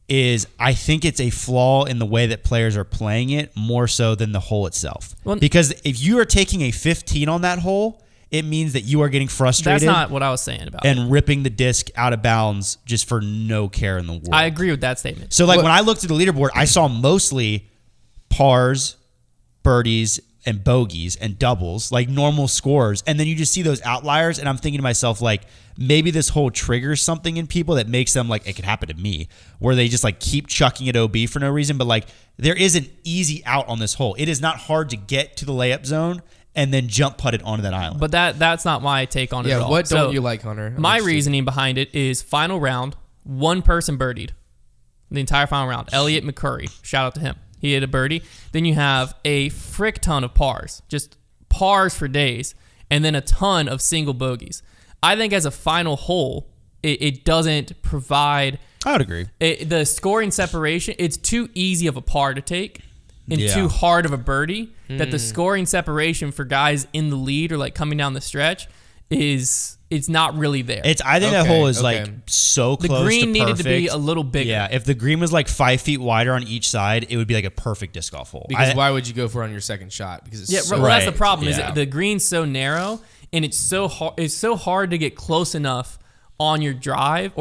B: is I think it's a flaw in the way that players are playing it more so than the hole itself.
A: Well,
B: because if you are taking a 15 on that hole, it means that you are getting frustrated.
A: That's not what I was saying about it.
B: And ripping the disc out of bounds just for no care in the world.
A: I agree with that statement.
B: So like when I looked at the leaderboard, I saw mostly pars, birdies, and bogeys and doubles, like normal scores. And then you just see those outliers, and I'm thinking to myself, like, maybe this whole triggers something in people that makes them, like, it could happen to me, where they just, like, keep chucking it OB for no reason. But, like, there is an easy out on this hole. It is not hard to get to the layup zone and then jump putt it onto that island.
A: But that's not my take on it at all.
C: What don't
A: So,
C: you like, Konner?
A: My reasoning behind it is final round, one person birdied the entire final round. Elliot McCurry, shout out to him. He hit a birdie. Then you have a frick ton of pars, just pars for days, and then a ton of single bogeys. I think as a final hole, it doesn't provide...
B: I would agree.
A: The scoring separation, it's too easy of a par to take and
B: Yeah.
A: too hard of a birdie that the scoring separation for guys in the lead or like coming down the stretch it's not really there.
B: I think that
C: Okay,
B: hole is
C: okay.
B: like so
A: The
B: close
A: green
B: to
A: needed to be
B: perfect.
A: a little bigger.
B: Yeah, if the green was like 5 feet wider on each side, it would be like a perfect disc golf hole.
C: Because why would you go for it on your second shot? Because it's
A: Yeah,
C: so
A: well, that's the
B: Right,
A: problem.
B: yeah.
A: Is the green's so narrow and it's so hard. It's so hard to get close enough on your drive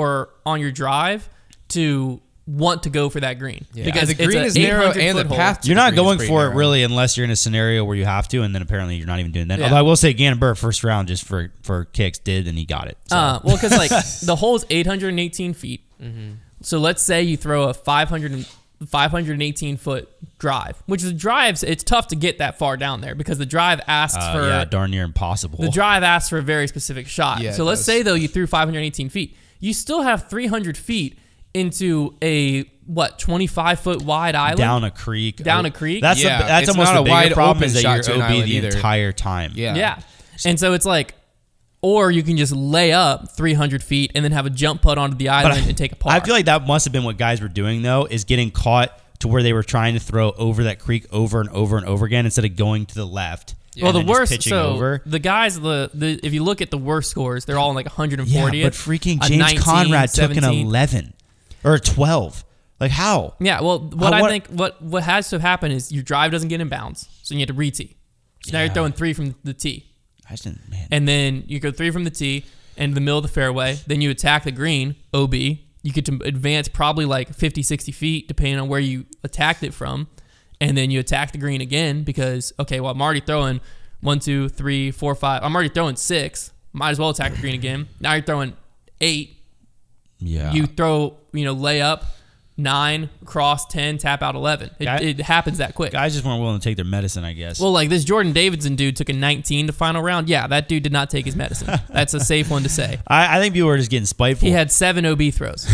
A: to want to go for that green.
C: Yeah.
A: Because
C: the green
A: it's
C: is
A: an
C: narrow
A: 800
C: and the
A: foot hole.
C: path to
B: You're
C: the
B: not
C: green is
B: going
C: pretty
B: for it
C: narrow.
B: really unless you're in a scenario where you have to, and then apparently you're not even doing that.
A: Yeah.
B: Although I will say Gannon Buhr first round just for kicks did, and he got it. So.
A: Well, because like the hole's 818 feet. So let's say you throw a 518 foot drive, which is drives. It's tough to get that far down there because the drive asks for
B: yeah, darn near impossible.
A: the drive asks for a very specific shot.
C: Yeah,
A: so
C: it
A: let's
C: does.
A: say though you threw 518 feet, you still have 300 feet into a 25 foot wide island
B: down a creek.
A: Down a creek?
B: That's
C: Yeah,
B: that's
C: it's
B: almost
C: not
B: the
C: a
B: bigger
C: wide
B: problem
C: open
B: is that
C: shot
B: you're
C: to an
B: OB
C: island
B: the
C: either.
B: entire time.
A: Yeah. And so it's like, or you can just lay up 300 feet and then have a jump putt onto the island and take a par.
B: I feel like that must have been what guys were doing though, is getting caught to where they were trying to throw over that creek over and over and over again instead of going to the left.
A: well, the
B: and then just
A: worst.
B: pitching
A: So
B: over.
A: the guys, if you look at the worst scores, they're all in like 140.
B: Yeah, but freaking
A: a
B: James
A: 19,
B: Conrad took an
A: 17.
B: 11 or a 12. Like how?
A: Yeah, well, what
B: I
A: I
B: want-
A: think what has to happen is your drive doesn't get in bounds, so you have to re-tee. So now you're
B: Yeah.
A: throwing 3 from the tee,
B: I just didn't, man.
A: and then you go 3 from the tee and the middle of the fairway. Then you attack the green, OB. You get to advance probably like 50, 60 feet depending on where you attacked it from, and then you attack the green again because I'm already throwing 1, 2, 3, 4, 5. I'm already throwing 6. Might as well attack the green again. Now you're throwing 8.
B: Yeah.
A: You throw, lay up 9, cross 10, tap out 11. It happens that quick.
B: Guys just weren't willing to take their medicine, I guess.
A: Well, like this Jordan Davidson dude took a 19 to final round. Yeah, that dude did not take his medicine. That's a safe one to say.
B: I think people were just getting spiteful.
A: He had 7 OB throws.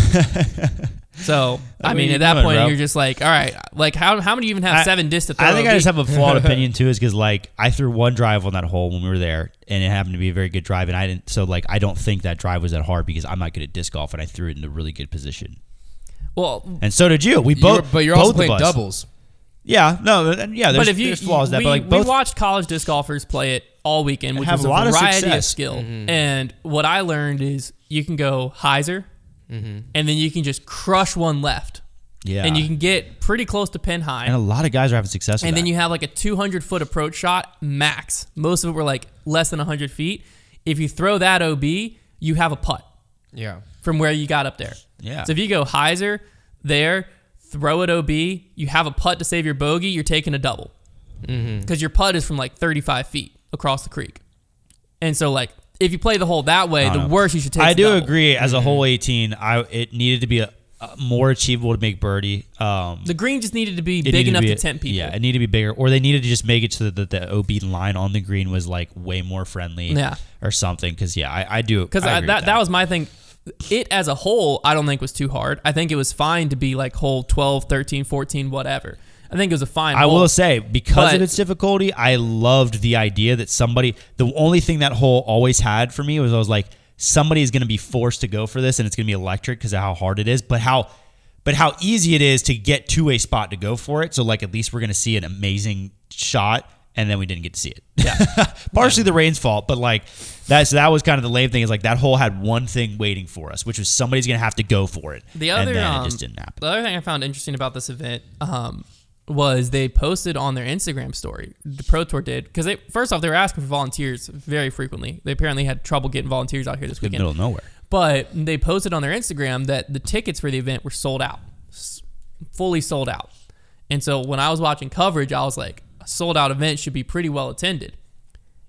A: So,
B: What
A: I
B: are
A: mean,
B: you
A: at that
B: doing,
A: point,
B: bro?
A: you're just like, all right, like how many even have 7 discs to throw?
B: I think
A: OB?
B: I just have a flawed opinion too, is because like I threw one drive on that hole when we were there, and it happened to be a very good drive, and I didn't. So like I don't think that drive was that hard because I'm not good at disc golf, and I threw it in a really good position.
A: Well,
B: And so did you. We both.
C: But you're also
B: both of
C: playing
B: us.
C: doubles.
B: Yeah. No. Yeah. There's,
A: but if
B: there's flaws with that, but like
A: we
B: both.
A: watched college disc golfers play it all weekend, which
B: have
A: was
B: a lot of
A: variety of
B: success.
A: skill. And what I learned is you can go hyzer, and then you can just crush one left.
B: Yeah.
A: And you can get pretty close to pin high.
B: And a lot of guys are having success with
A: And
B: that.
A: then you have like a 200-foot approach shot max. Most of it were like less than 100 feet. If you throw that OB, you have a putt
C: Yeah.
A: from where you got up there.
B: Yeah.
A: So if you go hyzer there, throw it OB, you have a putt to save your bogey, you're taking a double. Because your putt is from like 35 feet across the creek. And so like if you play the hole that way, the worst you should take
B: I
A: is a
B: do
A: double.
B: agree. As a hole 18, it needed to be a more achievable to make birdie.
A: The green just needed to be
B: It
A: big
B: needed
A: enough
B: be
A: to tempt people.
B: Yeah, it needed to be bigger, or they needed to just make it so that the OB line on the green was like way more friendly.
A: Yeah.
B: or something. Because I do.
A: Because
B: I agree with
A: that was my thing. It as a whole, I don't think was too hard. I think it was fine to be like hole 12, 13, 14, whatever. I think it was a fine
B: I
A: hole.
B: will say, because
A: But-
B: of its difficulty, I loved the idea that the only thing that hole always had for me was I was like, somebody is going to be forced to go for this, and it's going to be electric because of how hard it is, but how easy it is to get to a spot to go for it. So like at least we're going to see an amazing shot and then we didn't get to see it.
A: Yeah.
B: Partially the rain's fault, but like that was kind of the lame thing. Is like that hole had one thing waiting for us, which was somebody's gonna have to go for it.
A: The other,
B: and then it just didn't happen.
A: The other thing I found interesting about this event was they posted on their Instagram story. The Pro Tour did, because first off, they were asking for volunteers very frequently. They apparently had trouble getting volunteers out here this weekend.
B: Middle of nowhere.
A: But they posted on their Instagram that the tickets for the event were sold out, fully sold out. And so when I was watching coverage, I was like, a sold out event should be pretty well attended.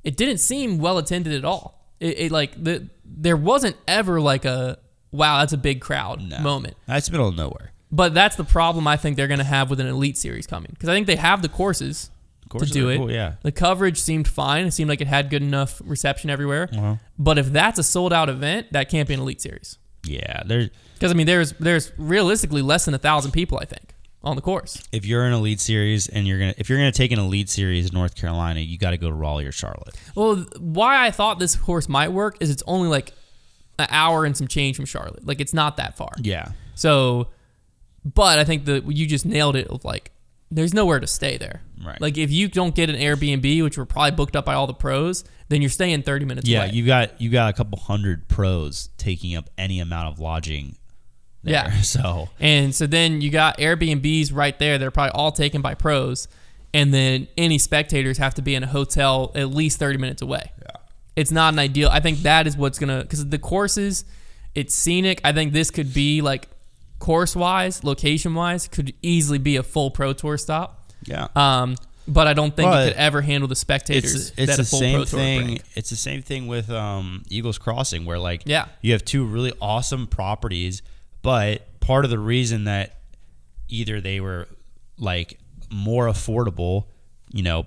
A: It didn't seem well attended at all. There wasn't ever like a, wow, that's a big crowd moment.
B: That's middle of nowhere.
A: But that's the problem I think they're going to have with an elite series coming. Because I think they have the courses to do it.
B: Cool, yeah.
A: The coverage seemed fine. It seemed like it had good enough reception everywhere.
B: Uh-huh.
A: But if that's a sold out event, that can't be an elite series.
B: Yeah,
A: Because I mean, there's realistically less than 1,000 people, I think, on the course.
B: if you're an elite series and if you're gonna take an elite series in North Carolina, you got to go to Raleigh or Charlotte.
A: Well, why I thought this course might work is it's only like an hour and some change from Charlotte. Like, it's not that far.
B: Yeah.
A: So, but I think that you just nailed it. Of like, there's nowhere to stay there.
B: Right.
A: Like, if you don't get an Airbnb, which were probably booked up by all the pros, then you're staying 30 minutes away.
B: Yeah, you got a couple hundred pros taking up any amount of lodging there.
A: Yeah.
B: So
A: then you got Airbnbs right there. They're probably all taken by pros. And then any spectators have to be in a hotel at least 30 minutes away.
B: yeah.
A: It's not an ideal. I think that is what's going to, because the courses, it's scenic. I think this could be like course-wise, location-wise, could easily be a full Pro Tour stop.
B: Yeah.
A: But I don't think
B: But
A: it could ever handle the spectators
B: it's
A: that
B: the
A: a full
B: same
A: Pro Tour would
B: thing.
A: bring.
B: It's the same thing with Eagles Crossing, where like you have two really awesome properties, but part of the reason that either they were like more affordable,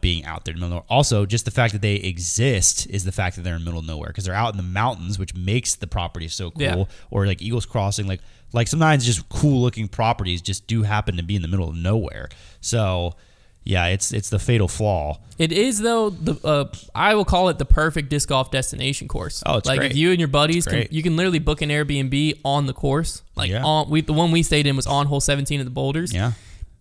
B: being out there in the middle of nowhere. Also, just the fact that they exist is the fact that they're in the middle of nowhere, because they're out in the mountains, which makes the property so cool.
A: Yeah.
B: Or like Eagles Crossing, like sometimes just cool looking properties just do happen to be in the middle of nowhere. So yeah, it's the fatal flaw.
A: It is, though. I will call it the perfect disc golf destination course.
B: Oh, it's
A: like
B: great.
A: If you and your buddies
B: It's
A: you can literally book an Airbnb on the course. Like
B: Yeah.
A: the one we stayed in was on hole 17 of the Boulders.
B: Yeah.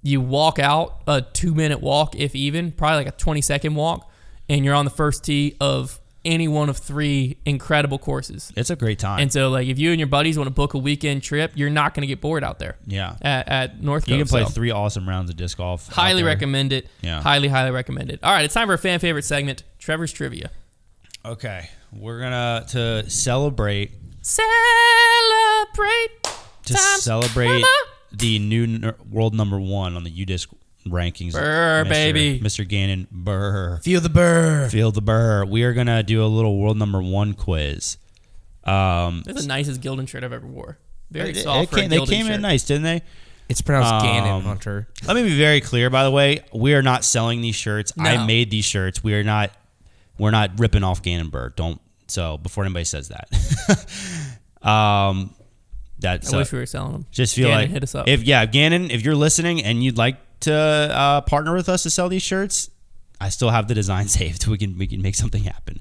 A: You walk out, a 2-minute walk, if even, probably like a 20-second walk, and you're on the first tee of any one of 3 incredible courses.
B: It's a great time.
A: And so, like, if you and your buddies want to book a weekend trip, you're not going to get bored out there.
B: Yeah.
A: At North Coast.
B: You can play 3 awesome rounds of disc golf.
A: Highly
B: out there.
A: recommend it.
B: Yeah.
A: Highly, highly recommend it. All right, it's time for a fan favorite segment, Trevor's Trivia.
B: Okay. We're going to celebrate
A: Mama.
B: the new world number 1 on the UDisc rankings.
A: Burr, baby.
B: Mr. Gannon, burr.
C: Feel the burr.
B: Feel the burr. We are going to do a little world number 1 quiz.
A: That's the nicest Gildan shirt I've ever wore. Very soft for a
B: They
A: Gildan
B: came
A: shirt.
B: in nice, didn't they?
C: It's pronounced Gannon, Hunter.
B: Let me be very clear, by the way. We are not selling these shirts.
A: No.
B: I made these shirts. We're not ripping off Gannon Burr. So before anybody says that.
A: I wish we were selling them.
B: Just feel
A: Gannon,
B: like
A: hit us up.
B: Gannon, if you're listening and you'd like to partner with us to sell these shirts, I still have the design saved. We can make something happen.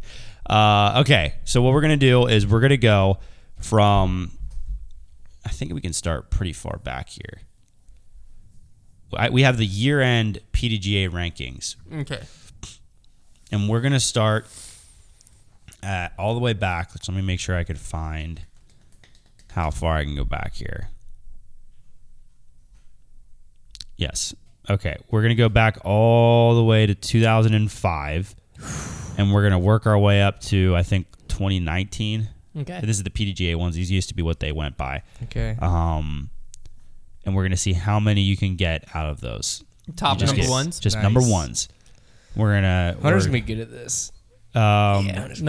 B: Okay, so what we're gonna do is we're gonna go from. I think we can start pretty far back here. We have the year-end PDGA rankings.
A: Okay.
B: And we're gonna start all the way back. Let me make sure I could find how far I can go back here. Yes. Okay. We're going to go back all the way to 2005. And we're going to work our way up to, I think, 2019.
A: Okay.
B: This is the PDGA ones. These used to be what they went by.
C: Okay.
B: And we're going to see how many you can get out of those.
A: Top number ones?
B: Just
C: Nice.
B: number ones.
C: Hunter's going to be good at this.
A: No,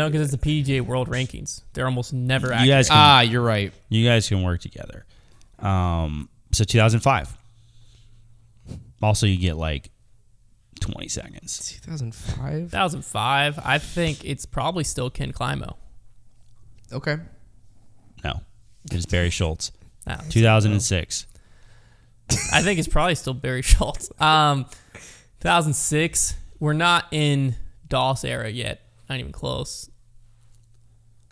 A: because it's the PGA World Rankings. They're almost never accurate.
C: You're right.
B: You guys can work together. So 2005. Also, you get like 20 seconds.
C: 2005?
A: 2005, I think it's probably still Ken Climo.
C: Okay.
B: No, it's Barry Schultz.
A: No,
B: 2006.
A: I think it's probably still Barry Schultz. 2006, we're not in DOS era yet. Not even close.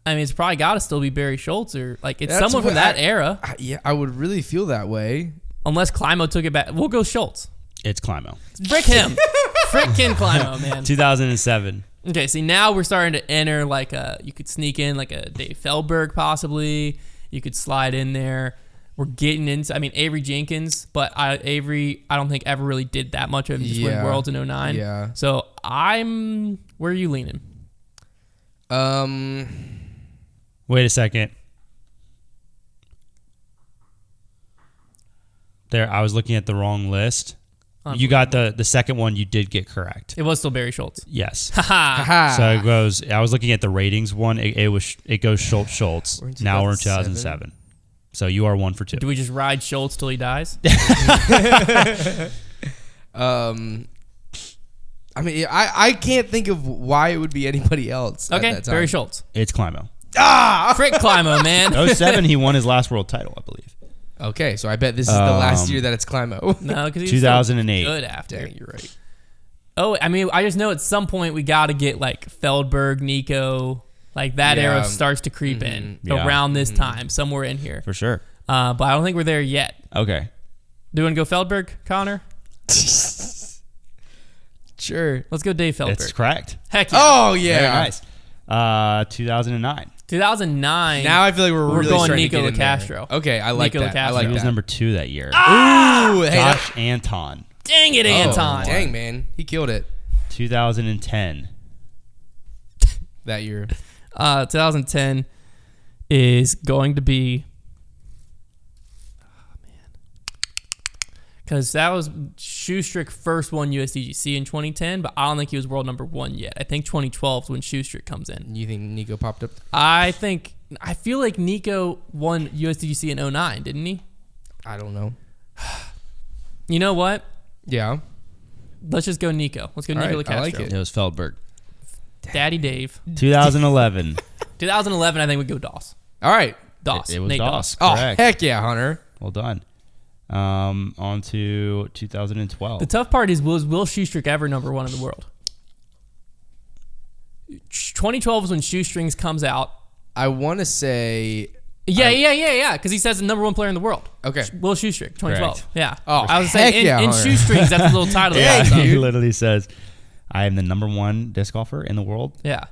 A: I mean, it's probably got to still be Barry Schultz or like it's
C: That's
A: someone from
C: what
A: that era.
C: I would really feel that way.
A: Unless Climo took it back. We'll go Schultz.
B: It's Climo.
A: Frick him. Frickin' Climo, man.
B: 2007.
A: Okay, see, now we're starting to enter like you could sneak in like a Dave Feldberg possibly. You could slide in there. We're getting into, I mean, Avery Jenkins, but Avery, I don't think ever really did that much of him. Just win Worlds in 09.
C: Yeah.
A: So where are you leaning?
B: Wait a second. There, I was looking at the wrong list. You got the second one you did get correct.
A: It was still Barry Schultz.
B: Yes.
A: Haha.
B: So it goes, I was looking at the ratings one. It goes Schultz. Now we're in 2007. So you are 1 for 2.
A: Do we just ride Schultz till he dies?
C: I mean, I can't think of why it would be anybody else.
A: Okay,
C: at that time.
A: Barry Schultz.
B: It's Climo.
A: Frick Climo, man.
B: 07, he won his last world title, I believe.
C: Okay, so I bet this is the last year that it's Climo.
A: No, because he's
B: 2008.
A: good after.
C: Dang, you're right.
A: Oh, I mean, I just know at some point we got to get like Feldberg, Nico, like that era starts to creep in around this time, somewhere in here.
B: For sure.
A: But I don't think we're there yet.
B: Okay.
A: Do you want to go Feldberg, Connor?
C: Sure.
A: Let's go Dave Feldberg.
B: It's correct.
A: Heck yeah.
C: Oh, yeah.
B: Very nice. 2009.
A: 2009.
C: Now I feel like we're really
A: going
C: starting
A: Nico
C: to get in there.
A: LaCastro.
C: Okay, I like
A: Nico
C: that. I
A: LaCastro.
C: like
B: He was
C: that.
B: number 2 that year.
C: Ooh, hey,
B: Josh Anton.
A: Dang it, Anton.
C: Dang, man. He killed it
B: 2010.
C: that year.
A: 2010 is going to be... Because that was Schustrick first won USDGC in 2010, but I don't think he was world number 1 yet. I think 2012 is when Schustrick comes in.
C: You think Nico popped up?
A: I feel like Nico won USDGC in 09, didn't he?
C: I don't know.
A: You know what?
C: Yeah.
A: Let's just go Nico. Let's go
C: All
A: Nico
C: right,
A: LaCastro.
C: I like it.
B: It was Feldberg.
A: Daddy Dave.
B: 2011.
A: 2011, I think we go Doss.
C: All right.
A: Doss.
B: It was
A: Nate
B: Doss.
C: Oh,
B: Correct.
C: heck yeah, Hunter.
B: Well done. On to 2012.
A: The tough part is, was Will Schustrick ever number 1 in the world? 2012 is when Shoestrings comes out.
C: I want to say...
A: Yeah. Because he says the number 1 player in the world.
C: Okay.
A: Will Schustrick, 2012.
B: Correct.
A: Yeah.
C: Oh,
A: I was
C: heck
A: saying,
C: yeah,
A: in
C: Hunter.
A: Shoestrings, that's the little title.
C: Yeah,
A: of
B: He
C: dude.
B: literally says, I am the number 1 disc golfer in the world.
A: Yeah.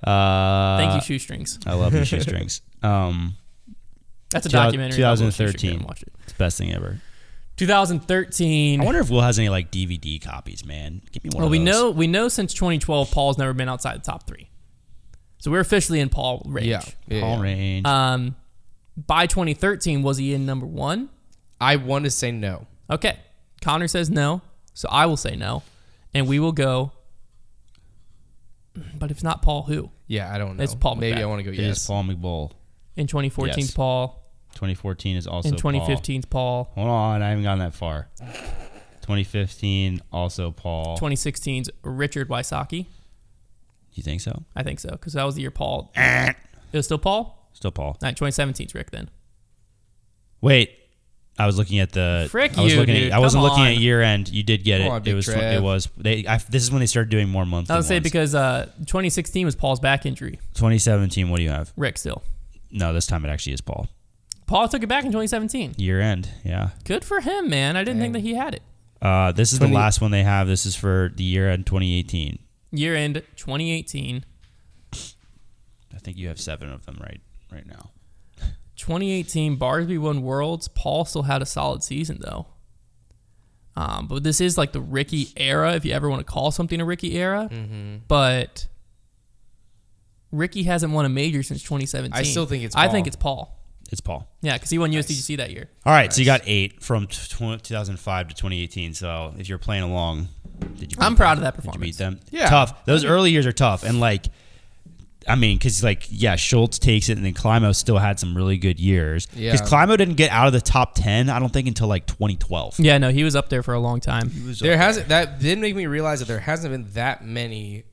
A: Thank you, Shoestrings.
B: I love you, shoestrings.
A: That's a documentary. about Will Schustrick.
B: 2013.
A: Go watch it.
B: It's the best thing ever.
A: 2013.
B: I wonder if Will has any like DVD copies, man. Give me one of those.
A: we know since 2012, Paul's never been outside the top 3. So we're officially in Paul range.
C: Yeah.
B: Paul range.
A: By 2013, was he in number 1?
C: I want to say no.
A: Okay. Connor says no, so I will say no, and we will go. But if it's not Paul, who?
C: Yeah, I don't know.
A: It's Paul
C: Maybe
A: McBeth.
C: I want to go
B: It
C: yes.
B: is Paul McBull.
A: In 2014's
B: Yes.
A: Paul.
B: 2014 is also
A: In 2015's Paul.
B: Paul. Hold on, I haven't gotten that far. 2015 also Paul.
A: 2016's Richard Wysocki.
B: You think so?
A: I think so, because that was the year Paul. It was still Paul?
B: Still Paul.
A: 2017's Rick then.
B: Wait, I was looking at the.
A: Frick
B: I was
A: you,
B: looking
A: dude.
B: I wasn't
A: Come
B: looking
A: on.
B: at year end. You did get
C: Come
B: it.
C: on,
B: It
C: Big
B: was.
C: Trev.
B: It was. This is when they started doing more monthly.
A: I would say
B: ones.
A: because 2016 was Paul's back injury.
B: 2017. What do you have?
A: Rick still.
B: No, this time it actually is Paul.
A: Paul took it back in 2017.
B: Year end. Yeah.
A: Good for him, man. I didn't think that he had it.
B: This is the last one they have. This is for the year end 2018.
A: Year end 2018.
B: I think you have 7 of them right now.
A: 2018, Barsby won Worlds. Paul still had a solid season, though. But this is like the Ricky era, if you ever want to call something a Ricky era.
C: Mm-hmm.
A: But Ricky hasn't won a major since 2017.
C: I still think it's
A: I
C: Paul.
A: think it's Paul.
B: It's Paul.
A: Yeah, because he won USDGC that year.
B: All right, so you got 8 from 2005 to 2018. So if you're playing along, did you?
A: I'm
B: beat
A: proud
B: them?
A: of that
B: Did you
A: performance.
B: beat them?
C: Yeah.
B: Tough. Those early years are tough, and like, I mean, because Schultz takes it, and then Climo still had some really good years.
C: Yeah.
B: Because Climo didn't get out of the top 10, I don't think, until like 2012.
A: Yeah, no, he was up there for a long time.
C: That did make me realize that there hasn't been that many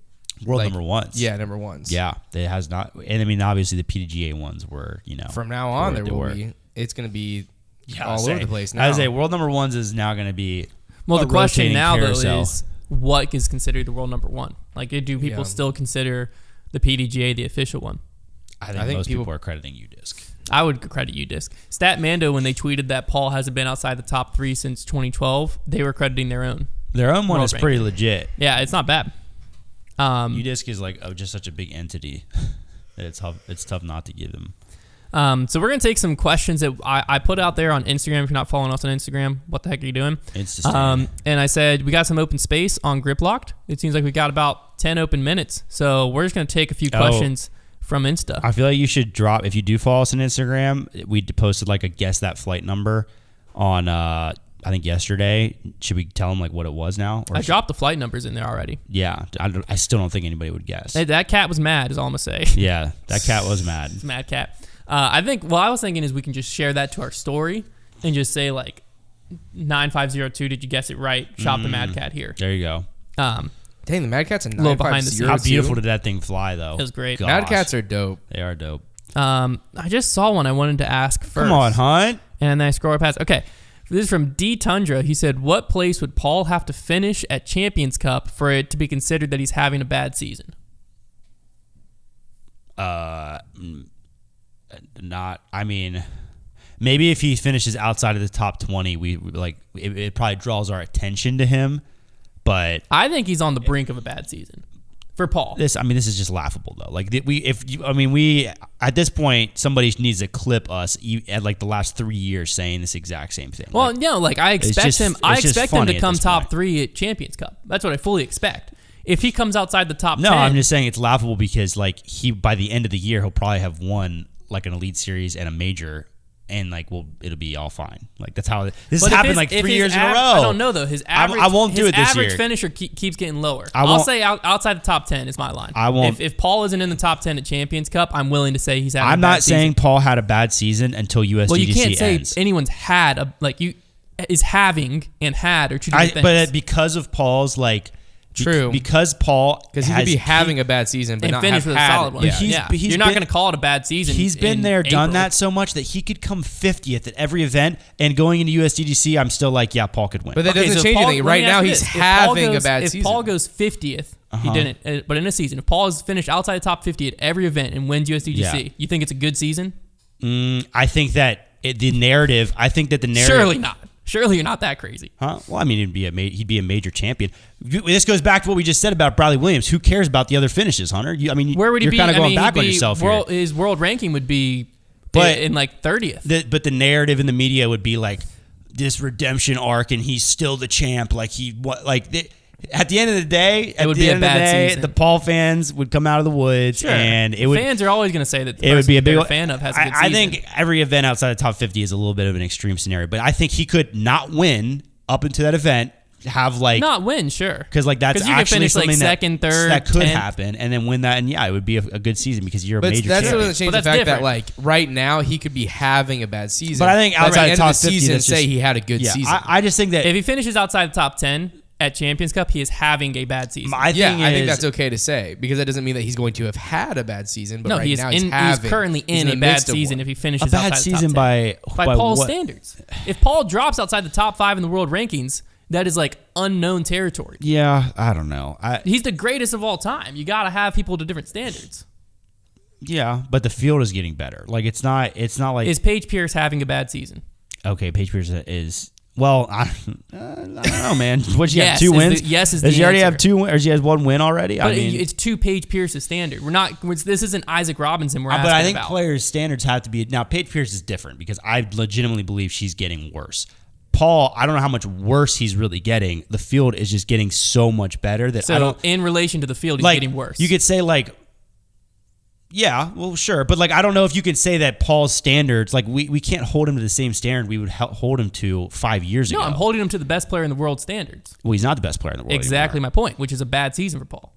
B: World number ones.
C: Yeah, number ones.
B: Yeah, it has not. And I mean, obviously the PDGA ones were,
C: From now on, there
B: they
C: will
B: were.
C: be. It's going to be
B: Yeah,
C: all over the place now.
B: I would say world number ones is now going to be.
A: Well, the
B: a
A: question
B: rotating
A: now,
B: carousel.
A: though, is what is considered the world number 1? Like, do people
C: Yeah.
A: still consider the PDGA the official one?
B: I think most
C: people
B: people are crediting UDisc.
A: I would credit UDisc. Statmando, when they tweeted that Paul hasn't been outside the top 3 since 2012, they were crediting their own.
B: Their own one
A: World
B: is pretty
A: ranking.
B: legit.
A: Yeah, it's not bad.
B: UDisc is like just such a big entity that it's tough not to give them.
A: So we're going to take some questions that I put out there on Instagram. If you're not following us on Instagram, what the heck are you doing? And I said, we got some open space on Grip Locked. It seems like we got about 10 open minutes. So we're just going to take a few questions from Insta.
B: I feel like you should drop, if you do follow us on Instagram, we posted like a guess that flight number on, I think yesterday. Should we tell them like what it was now? Or
A: I dropped the flight numbers in there already.
B: Yeah. I still don't think anybody would guess.
A: Hey, that cat was mad is all I'm going to say.
B: Yeah. That cat was mad.
A: It's a mad cat. I think what I was thinking is we can just share that to our story and just say like 9502. Did you guess it right? Shop the Mad Cat here.
B: There you go.
C: Dang, the Mad Cat's a
A: little behind the
C: 950.
A: scenes.
B: How beautiful did that thing fly, though?
A: It was great.
B: Gosh.
C: Mad Cats are dope.
B: They are dope.
A: I just saw one I wanted to ask first.
B: Come on, Hunt.
A: And then I scroll right past. Okay. This is from D Tundra. He said, what place would Paul have to finish at Champions Cup for it to be considered that he's having a bad season?
B: Maybe if he finishes outside of the top 20, we like it probably draws our attention to him. But
A: I think he's on the brink of a bad season for Paul.
B: this is just laughable though. Like we at this point somebody needs to clip us at like the last 3 years saying this exact same thing.
A: Well, I expect him. I
B: it's just
A: expect him
B: funny
A: to
B: at
A: come
B: this
A: top
B: point.
A: 3 at Champions Cup. That's what I fully expect. If he comes outside the top 10,
B: No, I'm just saying it's laughable because like he by the end of the year he'll probably have won like an Elite Series and a major. And like, it'll be all fine. Like that's how this has happened like 3 years in a row.
A: I don't know though. His average,
B: I won't do it this
A: average
B: year.
A: finisher keeps getting lower.
B: I
A: I'll
B: won't-
A: say outside the top 10 is my line.
B: I won't-
A: If Paul isn't in the top 10 at Champions Cup, I'm willing to say he's having.
B: I'm
A: a bad
B: not saying
A: season.
B: Paul had a bad season until USDGC
A: Well, you can't say
B: ends.
A: anyone's had a is having and had are two different things.
B: But because of Paul's like.
C: True.
B: Because Paul
C: Because he could be having a bad season, but
A: and
C: not
A: finish
C: have
A: with a
C: had
A: solid
C: it.
A: one.
C: Yeah.
B: He's
A: You're not
B: been-
A: going to call it a bad season.
B: He's been
A: in
B: there, done
A: April.
B: that so much that he could come 50th at every event. And going into USDGC, I'm still like, yeah, Paul could win.
C: But that
A: Okay,
C: doesn't
A: so
C: change
A: Paul-
C: anything.
A: let
C: Right
A: me
C: now,
A: ask you
C: he's
A: this. If Paul
C: having a
A: goes-
C: bad
A: if
C: season.
A: Paul goes 50th, he didn't. But in a season, if Paul has finished outside the top 50 at every event and wins USDGC,
B: Yeah.
A: you think it's a good season?
B: I think that the narrative.
A: Surely not. Surely you're not that crazy.
B: Huh? Well, I mean, he'd be a major champion. This goes back to what we just said about Bradley Williams. Who cares about the other finishes, Hunter?
A: Where would he
B: you're
A: be?
B: kind of going
A: he'd
B: back on
A: be
B: yourself
A: world,
B: here.
A: His world ranking would be
B: But-
A: in like 30th.
B: But the narrative in the media would be like this redemption arc, and he's still the champ. Like at the end of the day,
A: would be a bad season.
B: the Paul fans would come out of the woods, and it would.
A: Fans are always going to say that the
B: It would
A: person
B: be a big
A: they're a fan of has a good
B: I
A: season.
B: think every event outside the top 50 is a little bit of an extreme scenario, but I think he could not win up into that event. Have like
A: not win, sure,
B: because like that's
A: you can
B: actually
A: finish like
B: something
A: second, third,
B: that could
A: 10th.
B: happen, and then win that, and yeah, it would be a good season because you're a
C: But
B: major
C: that
B: champion.
C: doesn't change
A: But
C: the
A: that's
C: fact that
A: different.
C: like right now he could be having a bad season.
B: But I think
C: at the
B: outside
C: end
B: top
C: of the
B: 50,
C: season,
B: that's
C: say
B: just-
C: he had a good
B: Yeah,
C: season.
B: I just think that
A: If he finishes outside the top 10 at Champions Cup, he is having a bad season.
B: I
C: think that's okay to say because that doesn't mean that he's going to have had a bad season. But
A: No,
C: right
A: he's
C: now
A: he's
C: having.
A: currently
C: he's
A: in a
C: the
A: bad
C: midst of
A: season
C: one.
A: if he
B: a
A: finishes
B: bad
A: outside
B: season
A: the top 10.
B: by
A: Paul's
B: what?
A: standards. If Paul drops outside the top 5 in the world rankings, that is like unknown territory.
B: Yeah, I don't know.
A: He's the greatest of all time. You got to have people to different standards.
B: Yeah, but the field is getting better. Like it's not like
A: Is Paige Pierce having a bad season?
B: okay. Paige Pierce is well. I don't know, man. What she have
A: Yes
B: 2
A: is
B: wins?
A: the- yes is
B: Does
A: the
B: she already have
A: answer.
B: 2 wins, or she has 1 win already?
A: But
B: I mean,
A: it's to Paige Pierce's standard. This isn't Isaac Robinson we're asking
B: but I think
A: about.
B: players' standards have to be now. Paige Pierce is different because I legitimately believe she's getting worse. Paul, I don't know how much worse he's really getting. The field is just getting so much better that I
A: So
B: don't
A: in relation to the field, he's
B: like.
A: getting worse.
B: You could say like, yeah, well, sure, but like I don't know if you can say that Paul's standards like we can't hold him to the same standard we would hold him to 5 years
A: no,
B: ago.
A: I'm holding him to the best player in the world standards.
B: Well, he's not the best player in the world.
A: Exactly
B: anymore.
A: my point, which is a bad season for Paul.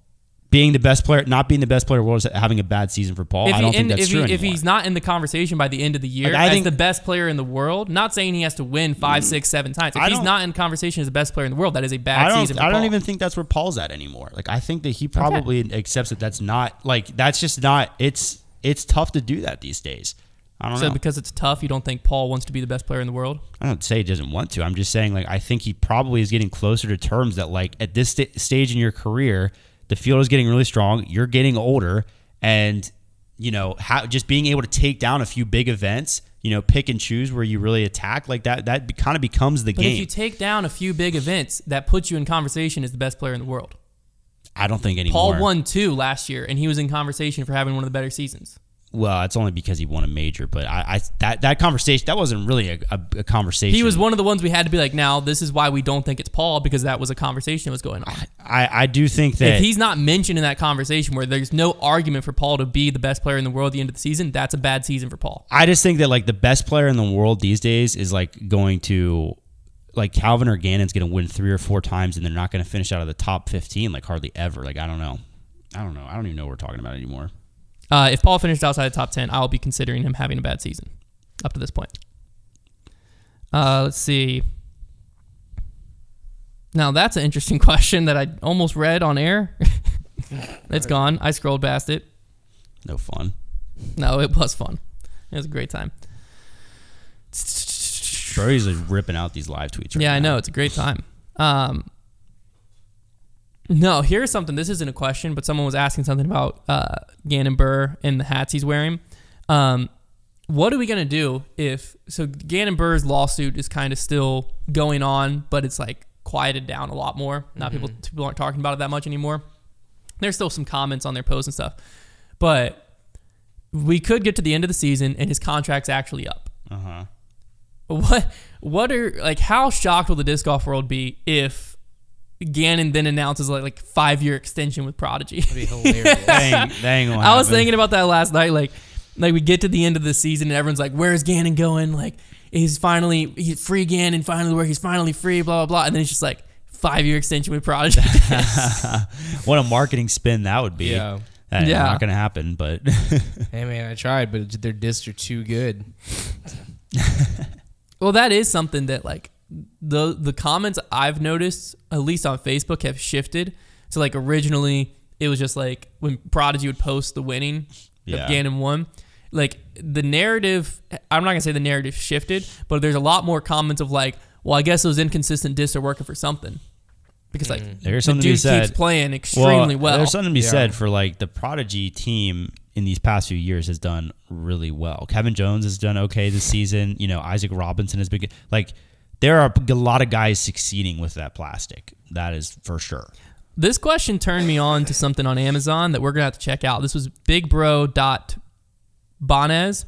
B: Being the best player, not being the best player in the world is having a bad season for Paul. I don't think that's true anymore.
A: If he's not in the conversation by the end of the year
B: Like, I
A: as
B: think-
A: the best player in the world, not saying he has to win 5, 6, 7 times. If
B: I
A: he's
B: don't-
A: not in conversation as the best player in the world, that is a bad season for
B: I don't
A: Paul.
B: even think that's where Paul's at anymore. Like I think that he probably accepts that that's not like that's just not. It's tough to do that these days. I don't
A: So
B: know.
A: because it's tough, you don't think Paul wants to be the best player in the world?
B: I don't say he doesn't want to. I'm just saying like I think he probably is getting closer to terms that like at this stage in your career, the field is getting really strong. You're getting older, and you know just being able to take down a few big events. pick and choose where you really attack, like that kind of becomes the
A: But
B: game.
A: if you take down a few big events, that puts you in conversation as the best player in the world.
B: I don't think anymore.
A: Paul won 2 last year, and he was in conversation for having one of the better seasons.
B: Well, it's only because he won a major, but that conversation, that wasn't really a conversation.
A: He was one of the ones we had to be like, now this is why we don't think it's Paul, because that was a conversation that was going on.
B: I do think that
A: if he's not mentioned in that conversation where there's no argument for Paul to be the best player in the world at the end of the season, that's a bad season for Paul.
B: I just think that like the best player in the world these days is like going to, like Calvin or Gannon's going to win 3 or 4 times, and they're not going to finish out of the top 15 like hardly ever. Like I don't know. I don't even know what we're talking about anymore.
A: If Paul finished outside the top 10, I'll be considering him having a bad season up to this point. Let's see. Now, that's an interesting question that I almost read on air. It's gone. I scrolled past it.
B: No fun.
A: No, it was fun. It was a great time.
B: Brody's like ripping out these live tweets right
A: Yeah,
B: now.
A: I know. It's a great time. No, here's something. This isn't a question, but someone was asking something about Gannon Buhr and the hats he's wearing. What are we going to do if... So Gannon Buhr's lawsuit is kind of still going on, but it's like quieted down a lot more. Not people aren't talking about it that much anymore. There's still some comments on their posts and stuff. But we could get to the end of the season and his contract's actually up.
B: Uh-huh.
A: What are... Like, how shocked will the disc golf world be if Gannon then announces like 5-year extension with Prodigy?
C: That'd be hilarious.
B: That ain't gonna
A: I was
B: happen.
A: thinking about that last night. Like we get to the end of the season and everyone's like, "Where's Gannon going?" Like he's free Gannon finally where he's finally free. Blah blah blah. And then it's just like 5-year extension with Prodigy.
B: What a marketing spin that would be.
C: Yeah.
B: That's
A: Yeah.
B: not gonna happen. But
C: Hey man, I tried, but their discs are too good.
A: Well, that is something that like the comments I've noticed, at least on Facebook, have shifted. So like originally it was just like when Prodigy would post the winning
B: Yeah.
A: of Gannon won. Like the narrative, I'm not gonna say the narrative shifted, but there's a lot more comments of like, well, I guess those inconsistent discs are working for something. Because like
B: There's
A: the
B: something to be
A: dude
B: said.
A: keeps playing extremely well.
B: There's something to be
C: Yeah.
B: said for like the Prodigy team in these past few years has done really well. Kevin Jones has done okay this season. Isaac Robinson has been good. Like there are a lot of guys succeeding with that plastic. That is for sure.
A: This question turned me on to something on Amazon that we're going to have to check out. This was bigbro.bonez.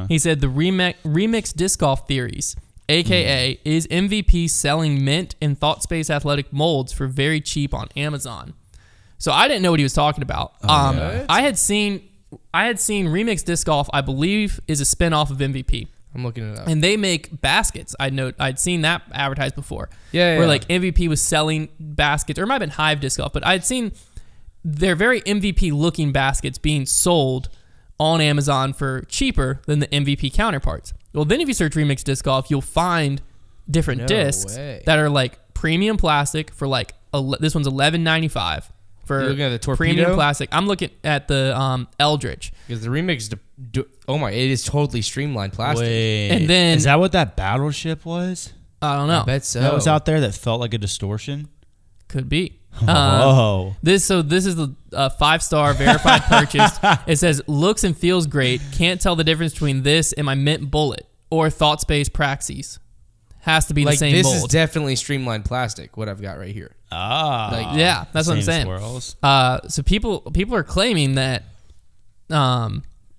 A: He said the remix disc golf theories, a.k.a. is MVP selling mint and Thought Space athletic molds for very cheap on Amazon. So I didn't know what he was talking about.
C: What?
A: I had seen Remix Disc Golf, I believe, is a spinoff of MVP.
C: I'm looking it up.
A: And they make baskets. I'd seen that advertised before.
C: Yeah,
A: Where
C: yeah.
A: like MVP was selling baskets, or it might have been Hive Disc Golf, but I'd seen their very MVP looking baskets being sold on Amazon for cheaper than the MVP counterparts. Well, then if you search Remix Disc Golf, you'll find different
C: No
A: discs
C: way.
A: that are like premium plastic for like this one's $11.95 for
C: You're looking at the Torpedo?
A: premium plastic. I'm looking at the Eldritch.
C: Because the remix, it is totally streamlined plastic.
B: Wait,
A: And then-
B: is that what that battleship was?
A: I don't know.
C: I bet so.
B: That was out there that felt like a distortion.
A: Could be.
B: Oh,
A: This is the 5-star verified purchase. It says looks and feels great. Can't tell the difference between this and my Mint Bullet or Thought Space Praxis. Has to be the
C: like
A: same
C: this
A: mold.
C: is definitely streamlined plastic. What I've got right here.
A: Yeah, that's what I'm
B: same
A: saying.
B: swirls.
A: So people are claiming that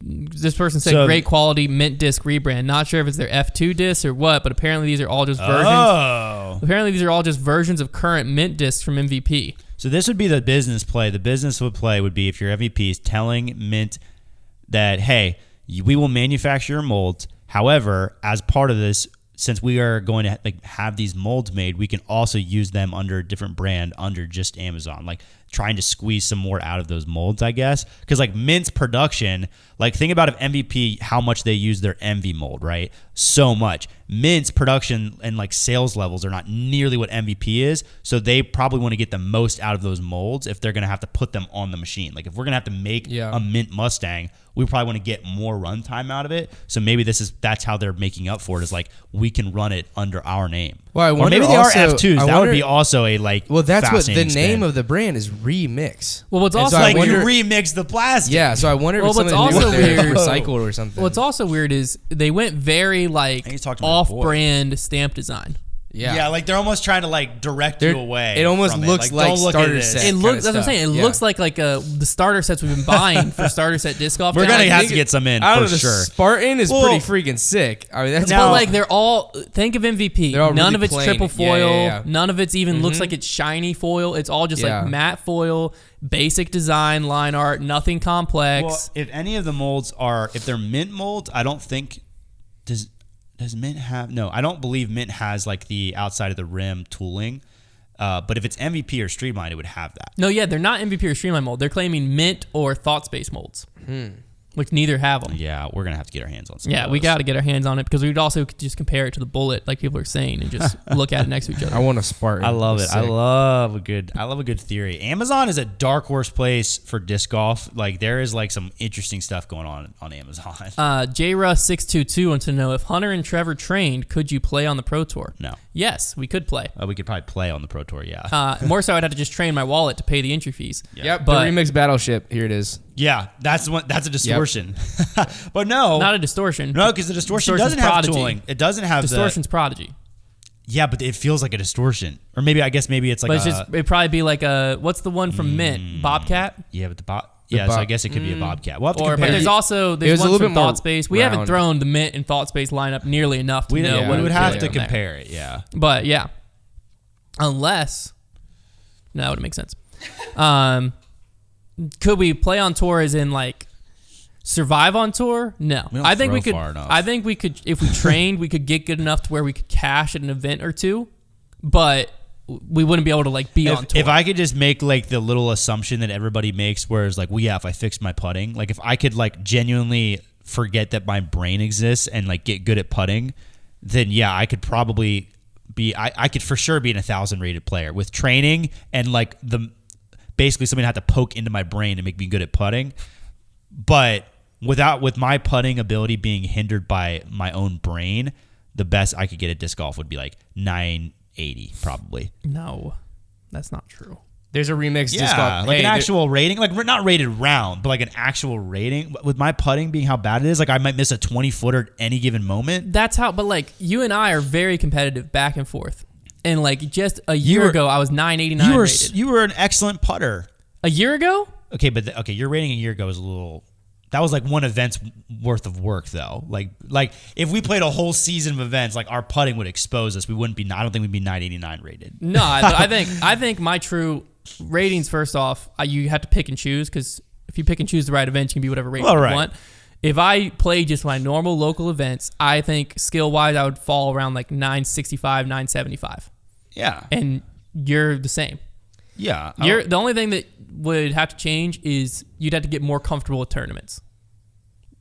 A: this person said
B: So-
A: great quality mint disc rebrand. Not sure if it's their F2 discs or what, but apparently these are all just versions.
B: Oh,
A: Apparently these are all just versions of current mint discs from MVP.
B: so this would be the business play. The business would be if your MVP is telling Mint that, hey, we will manufacture your molds. However, as part of this, since we are going to have these molds made, we can also use them under a different brand under just Amazon, like trying to squeeze some more out of those molds, I guess. Because like Mint's production, like think about if MVP, how much they use their MV mold, right? So much. Mint's production and like sales levels are not nearly what MVP is, so they probably want to get the most out of those molds if they're going to have to put them on the machine. Like if we're going to have to make a Mint Mustang, we probably want to get more runtime out of it. So maybe that's how they're making up for it, is like we can run it under our name.
C: Well, I
B: Or
C: wonder
B: maybe they
C: also,
B: are F2s.
C: I
B: That
C: wonder-
B: would be also a like.
C: Well, that's what the
B: fascinating
C: name
B: spin.
C: of the brand is. Remix.
A: Well, what's
C: And
A: also
C: so I
B: like
C: wonder-
B: you remix the plastic.
C: Yeah, so I wonder if
A: Well,
C: it's
A: what's
C: something to do
A: also
C: with their
A: weird-
C: recycled or something.
A: What's also weird is they went very like
B: think he's talking to my boy.
A: off-brand stamp design.
B: Yeah, like they're almost trying to like direct you away.
C: It almost
B: from
C: looks
B: Like,
C: like
B: don't look at
C: starter
B: this.
C: set.
A: It
C: kinda
A: looks. That's what I'm
C: stuff.
A: saying. It
C: Yeah.
A: looks like the starter sets we've been buying for starter set disc golf.
B: We're
A: guys.
B: gonna
C: I
B: have
C: think
B: to get some in
C: I don't
B: for
C: know, the
B: sure.
C: Spartan is
B: Well,
C: pretty freaking sick. I mean, that's
B: now-
A: But like they're all think of MVP.
C: They're all
A: None
C: really
A: of it's
C: plain.
A: triple
C: Yeah,
A: foil.
C: yeah, yeah.
A: None of it's even looks like it's shiny foil. It's all just
C: Yeah.
A: like matte foil, basic design, line art, nothing complex.
B: Well, if any of the molds are, if they're mint molds, I don't think does Mint have? No, I don't believe Mint has like the outside of the rim tooling. But if it's MVP or Streamline, it would have that.
A: No, yeah, they're not MVP or Streamline mold. They're claiming Mint or Thought Space molds, which neither have them.
B: Yeah, we're gonna have to get our hands on some.
A: Yeah,
B: of
A: we
B: those.
A: got to get our hands on it because we'd also could just compare it to the Bullet, like people are saying, and just look at it next to each other.
C: I want a Spartan.
B: I love it.
C: It's
B: I
C: sick.
B: love a good theory. Amazon is a dark horse place for disc golf. Like there is like some interesting stuff going on Amazon.
A: JRuss622 wants to know if Hunter and Trevor trained, could you play on the Pro Tour?
B: No.
A: Yes, we could play.
B: We could probably play on the Pro Tour. Yeah.
A: More so, I'd have to just train my wallet to pay the entry fees.
C: Yep,
A: But-
C: the remix battleship. Here it is.
B: Yeah, that's a distortion. But no.
A: Not a distortion.
B: No, because the distortion
A: Distortion's
B: doesn't have
A: Prodigy.
B: tooling. It doesn't have
A: Distortion's Prodigy.
B: Yeah, but it feels like a distortion. Or maybe maybe it's like
A: But it's just, it'd probably be like what's the one from Mint? Bobcat?
B: yeah, but so I guess it could be a Bobcat. We'll have to
A: But
B: compare.
A: there's also
C: It was a
A: one
C: little
A: from
C: bit more
A: Thought Space. We haven't
C: round.
A: thrown the Mint and Thought Space lineup nearly enough to
B: we
A: know what
B: would
A: it's
B: have
A: really
B: to
A: on there.
B: compare it. Yeah.
A: But yeah, unless that would make sense. Could we play on tour as in like survive on tour? No,
B: We don't
A: I think we
B: throw
A: could.
B: far enough.
A: I think we could if we trained. We could get good enough to where we could cash at an event or two, but we wouldn't be able to like be on tour.
B: If I could just make like the little assumption that everybody makes, whereas like, well, yeah, if I fixed my putting, like if I could like genuinely forget that my brain exists and like get good at putting, then yeah, I could probably I could for sure be an 1,000 rated player with training and like basically somebody had to poke into my brain to make me good at putting. But with my putting ability being hindered by my own brain, the best I could get at disc golf would be like 980 probably.
A: no, that's not true.
C: There's a remix disc
B: Yeah,
C: golf.
B: like
C: Hey,
B: an actual rating, like not rated round, but like an actual rating. With my putting being how bad it is, like I might miss a 20-footer at any given moment.
A: That's how. But like you and I are very competitive back and forth. And like just a year ago, I was 989 rated.
B: You were an excellent putter.
A: A year ago?
B: Okay, but your rating a year ago is a little. That was like one event's worth of work, though. Like if we played a whole season of events, like our putting would expose us. We wouldn't be. I don't think we'd be 989 rated.
A: No, I think my true ratings. First off, you have to pick and choose because if you pick and choose the right events, you can be whatever rating
B: Well,
A: you
B: right.
A: want. If I play just my normal local events, I think skill wise, I would fall around like 965, 975,
B: Yeah,
A: and you're the same.
B: yeah.
A: The only thing that would have to change is you'd have to get more comfortable with tournaments.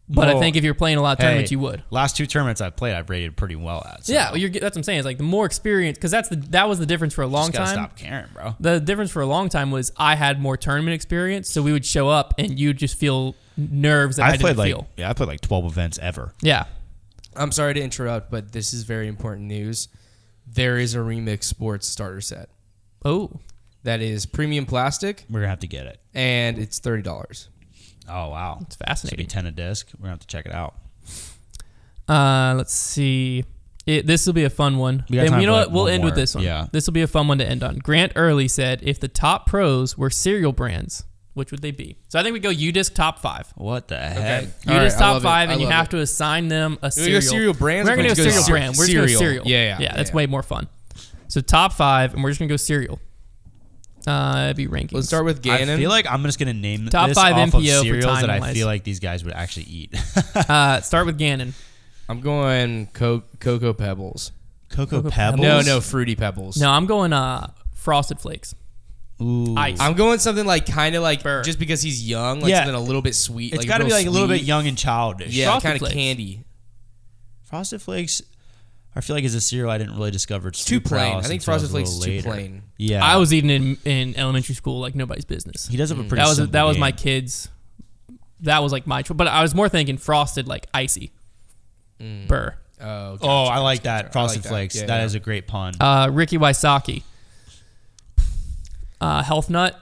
A: But I
B: Well,
A: think if you're playing a lot of tournaments, you would.
B: Last 2 tournaments I've played, I've rated pretty well at. So
A: Yeah, well, that's what I'm saying. It's like the more experience, because that was the difference for a long
B: just gotta
A: time.
B: stop caring, bro.
A: The difference for a long time was I had more tournament experience, so we would show up and you'd just feel nerves that I didn't feel.
B: I played like 12 events ever.
A: Yeah.
C: I'm sorry to interrupt, but this is very important news. There is a Remix Sports starter set
A: Oh.
C: that is premium plastic,
B: We're gonna have to get it.
C: and it's $30.
B: Oh wow,
A: It's
B: Should be
A: fascinating.
B: 10 a disc. We're gonna have to check it out.
A: Let's see. This will be a fun one.
B: We got
A: And
B: time
A: you know
B: for,
A: what?
B: like,
A: We'll
B: one
A: end with
B: more.
A: this one.
B: Yeah.
A: This will be a fun one to end on. Grant Early said, if the top pros were cereal brands, which would they be? So I think we go UDisc top 5.
B: What the heck?
C: Okay.
A: UDisc
C: All right, I
A: top
C: love it.
A: 5,
C: I
A: and you
C: love
A: have
C: it.
A: to assign them a
C: we
A: cereal.
C: go cereal brands?
A: We're not going to go cereal
C: cereal.
A: brand. We're just going to go cereal.
C: Yeah,
A: that's
C: yeah.
A: way more fun. So top 5, and we're just going to go cereal. It'd be rankings.
C: Let's start with Gannon.
B: I feel like I'm just gonna name
A: Top
B: this
A: 5
B: off
A: MPO
B: of
A: for
B: cereals that I
A: time-wise.
B: feel like these guys would actually eat.
A: Start with Gannon.
C: I'm going Cocoa Pebbles.
B: Cocoa
A: Cocoa
B: Pebbles.
C: No, Fruity Pebbles.
A: No, I'm going Frosted Flakes.
B: Ooh.
A: Ice.
C: I'm going something like kind of like
A: Burr.
C: just because he's young, like
B: Yeah.
C: something a little bit sweet.
B: It's
C: like
B: got to be
C: real
B: like a little bit
C: sweet.
B: young and childish.
C: Yeah,
A: Frosted
C: kind of
A: Flakes.
C: candy.
B: Frosted Flakes. I feel like is a cereal I didn't really discover.
C: It's too plain. I think Frosted Flakes is too plain.
B: Yeah,
A: I was eating it in elementary school like nobody's business.
B: He does have a pretty.
A: That was my
B: game.
A: kids. That was like my choice. But I was more thinking frosted like icy. Burr.
C: Oh, gotcha,
B: I like that.
C: gotcha.
B: Frosted
C: I like
B: Flakes.
C: Yeah,
B: That
C: yeah.
B: is a great pun.
A: Ricky Wysocki. Health Nut.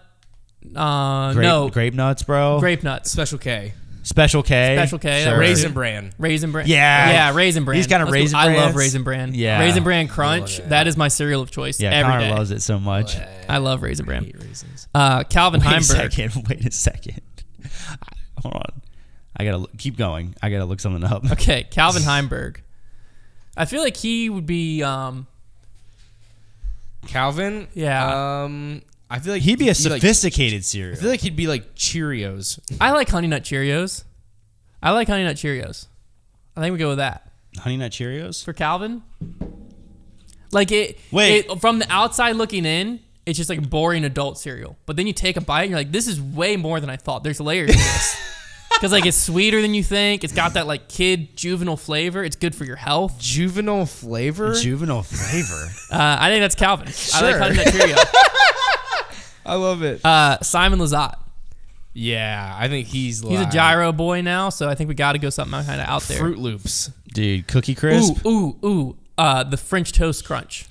A: No.
B: Grape nuts, bro.
A: Grape Nuts.
C: Special K.
B: Special K.
A: Special K.
B: Sure.
C: Raisin Bran.
A: Raisin Bran.
B: Yeah.
A: Yeah, Raisin Bran.
B: He's got a
A: That's
B: Raisin
A: what- I love
B: Brans.
A: Raisin Bran.
B: Yeah.
A: Raisin Bran Crunch.
C: Oh, yeah.
A: That is my cereal of choice
B: Yeah,
A: every
B: Connor
A: day.
B: loves it so much.
A: I love Raisin
C: I
A: Bran.
C: hate raisins.
A: Calvin
B: Wait a
A: Heimberg.
B: second. Wait a second. Hold on. I gotta keep going. I gotta look something up.
A: Okay, Calvin Heimberg. I feel like he would be.
C: Calvin?
A: Yeah.
C: I feel like
B: He'd be a
C: like-
B: sophisticated
C: I
B: cereal.
C: feel like he'd be like Cheerios.
A: I like Honey Nut Cheerios. I think we go with that
B: Honey Nut Cheerios.
A: for Calvin. Like it.
B: Wait.
A: From the outside looking in, it's just like a boring adult cereal. But then you take a bite and you're like, this is way more than I thought. There's layers to this. Because like it's sweeter than you think. It's got that like kid juvenile flavor. It's good for your health.
C: Juvenile flavor?
B: Juvenile flavor.
A: I think that's Calvin. I like
C: Sure.
A: Honey Nut Cheerios.
C: I love it.
A: Simon Lizotte.
C: Yeah, I think he's
A: He's a gyro boy now, so I think we got to go something kind of out there.
C: Fruit Loops.
B: Dude, Cookie Crisp.
A: Ooh. The French Toast Crunch.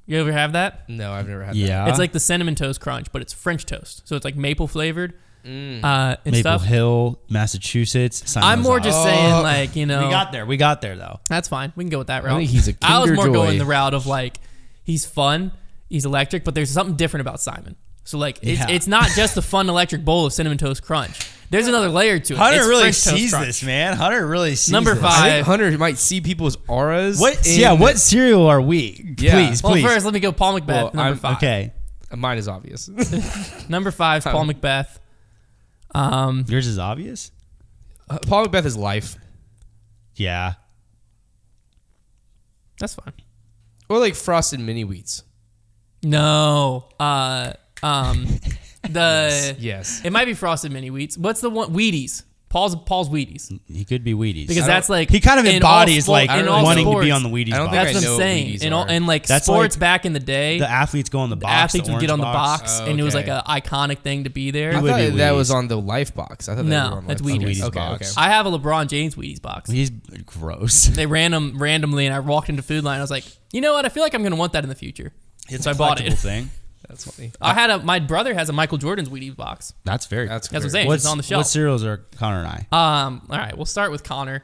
A: You ever have that?
C: No, I've never had that.
B: Yeah.
A: It's like the Cinnamon Toast Crunch, but it's French toast. So it's like maple flavored and
B: Maple
A: stuff.
B: Hill, Massachusetts. Simon
A: I'm more
B: Lizotte.
A: just saying, like, you know.
B: We got there though.
A: That's fine. We can go with that
C: I
A: route.
C: think he's a
A: I was
C: Kinder
A: more
C: Joy.
A: going the route of like, he's fun, he's electric, but there's something different about Simon. So like, it's not just a fun electric bowl of Cinnamon Toast Crunch. There's another layer to it.
B: Hunter
A: It's
B: really
A: French Toast
B: sees
A: Crunch.
B: this, man. Hunter really sees
A: Number
B: this.
A: five.
C: I think Hunter might see people's auras.
B: What cereal are we?
C: Yeah.
B: Please,
A: Well,
B: please.
A: first, let me go Paul Macbeth,
C: Well,
A: number
C: I'm-
A: 5.
B: Okay.
C: Mine is obvious.
A: Number 5, Paul Macbeth.
B: Yours is obvious?
C: Paul Macbeth is life.
B: Yeah.
A: That's fine.
C: Or like Frosted Mini Wheats.
A: No.
C: Yes.
A: It might be Frosted Mini Wheats. What's the one? Wheaties. Paul's Wheaties.
B: He could be Wheaties.
A: Because that's like
B: he kind of
A: in all
B: embodies
A: sport-
B: like
A: in all
B: wanting to
A: sports.
B: be on the Wheaties
C: I don't
B: box.
C: think
A: That's what
C: I know
A: I'm saying.
C: Wheaties
A: In like
B: That's
A: sports
B: like
A: back in the day,
B: the athletes go on the
A: the
B: box.
A: athletes
B: the
A: would get on
B: orange
A: the box,
C: Oh,
A: and it was like
C: okay.
A: an iconic thing to be there.
C: I
B: would
C: thought
B: be
C: that
B: Wheaties.
C: was on the Life box. I thought
A: No,
C: they were on
A: that's
C: Life
A: Wheaties.
C: Okay,
B: box.
C: okay.
A: I have a LeBron James Wheaties box.
B: He's gross.
A: They ran them randomly, and I walked into Food Line. I was like, you know what? I feel like I'm going to want that in the future.
B: It's
A: So
B: a
A: I bought it.
B: collectible thing.
C: That's funny.
A: My brother has a Michael Jordan's Wheaties box.
B: That's very.
C: That's
A: That's what I'm
C: great.
A: saying. It's on the shelf.
B: What cereals are Connor and I?
A: All right, we'll start with Konner.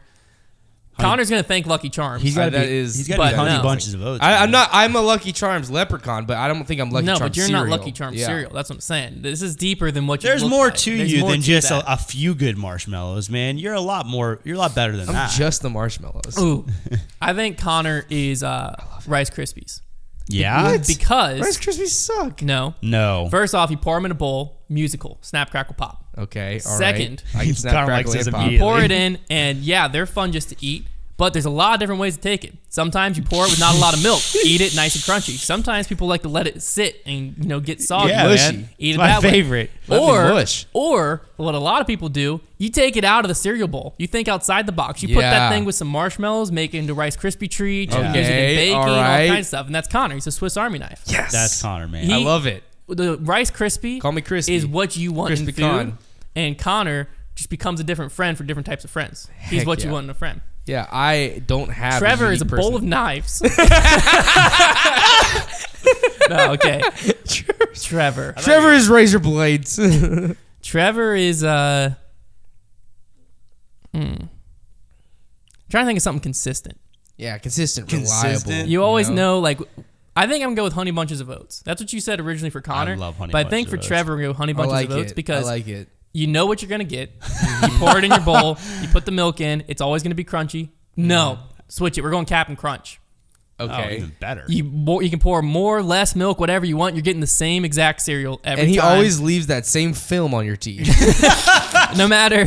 A: Connor's going to thank Lucky Charms.
B: He's got to
C: that
B: be.
C: is-
B: He's got
A: but
B: to be Honey
A: no.
B: Bunches of Oats.
C: I'm
B: man.
C: not. I'm a Lucky Charms leprechaun, but I don't think I'm Lucky
A: no,
C: Charms
A: but you're
C: cereal.
A: not Lucky Charms
C: Yeah.
A: cereal. That's what I'm saying. This is deeper than what you
B: There's
A: look
B: more
A: like.
B: to
A: There's
B: you
A: more
B: than
A: to
B: just
A: that.
B: a few good marshmallows, man. You're a lot more. You're a lot better than
C: I'm
B: that.
C: just the marshmallows.
A: Ooh, I think Konner is Rice Krispies.
B: Yeah.
C: What?
A: Because
C: Rice Krispies suck.
A: no.
B: No.
A: First off, you pour them in a bowl, musical, snap, crackle, pop.
C: Okay. All
A: Second,
C: right. I can snap,
B: Kinda
C: crackle,
B: likes
C: and
B: this
C: pop.
B: immediately.
A: Pour it in, and yeah, they're fun just to eat. But there's a lot of different ways to take it. Sometimes you pour it with not a lot of milk, eat it nice and crunchy. Sometimes people like to let it sit and get soggy.
B: Yeah,
C: mushy.
B: man.
A: Eat
B: It's
A: it
B: my
A: that way.
B: favorite.
C: Let me mush.
A: Or what a lot of people do, you take it out of the cereal bowl. You think outside the box. You put that
C: Yeah.
A: thing with some marshmallows, make it into Rice Krispie treat, chicken
C: Okay,
A: gizzard and bacon,
C: all
A: all
C: right.
A: kinds of stuff. And that's Konner. He's a Swiss Army knife.
C: Yes.
B: That's Connor, man.
A: He-
C: I love it.
A: The Rice Krispie
C: Call me Crispy.
A: is what you want in
C: Crispy
A: food.
C: Con.
A: And Konner just becomes a different friend for different types of friends. He's
C: Heck
A: what you
C: yeah.
A: want in a friend.
C: Yeah, I don't have.
A: Trevor is a
C: unique
A: bowl of
C: person.
A: knives. No, okay. Trevor.
C: Trevor is razor blades.
A: Trevor is trying to think of something consistent.
C: Yeah, consistent,
B: Consistent.
C: reliable.
A: You always
C: know?
A: know, like, I think I'm going to go with Honey Bunches of Oats. That's what you said originally for Konner.
B: love Honey
A: But I
B: Bunches
A: think
B: of
A: for
B: Oats.
A: Trevor, we're going to go Honey
C: I
A: Bunches
C: like
A: of Oats
C: it.
A: because
C: I like it.
A: you know what you're going to get. You pour it in your bowl. You put the milk in. It's always going to be crunchy. No. Switch it. We're going Cap'n Crunch.
B: Oh,
C: Okay.
B: even better.
A: You can pour more, less milk, whatever you want. You're getting the same exact cereal every time.
C: And he always leaves that same film on your teeth.
A: no matter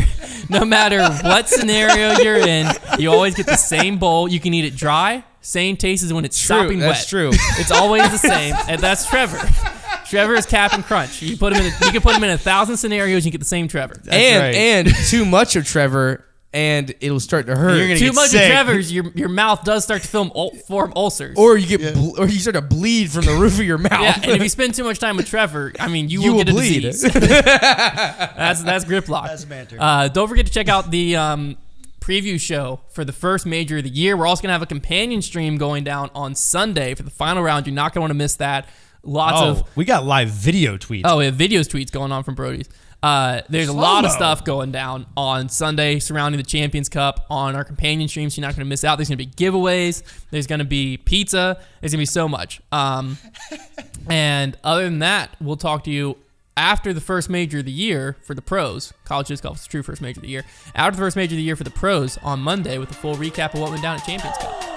A: what scenario you're in, you always get the same bowl. You can eat it dry. Same taste as when it's sopping wet.
C: That's true.
A: It's always the same, and that's Trevor. Trevor is Cap'n Crunch. You can put him in 1,000 scenarios, you get the same Trevor.
C: And too much of Trevor, and it'll start to hurt.
B: You're gonna
A: Too
B: get
A: much
B: sick.
A: of Trevor's, your mouth does start to form ulcers.
C: or you get, or you start to bleed from the roof of your mouth.
A: yeah, and if you spend too much time with Trevor, I mean, you will
C: will
A: get a
C: bleed.
A: disease. That's grip lock.
B: That's banter.
A: Don't forget to check out the preview show for the first major of the year. We're also going to have a companion stream going down on Sunday for the final round. You're not going to want to miss that.
B: We got live video tweets.
A: Oh, we have videos tweets going on from Brody's. There's a lot of stuff going down on Sunday surrounding the Champions Cup on our companion streams. You're not going to miss out. There's going to be giveaways. There's going to be pizza. There's going to be so much. And other than that, we'll talk to you after the first major of the year for the pros. College disc golf is the true first major of the year. After the first major of the year for the pros on Monday with a full recap of what went down at Champions Cup.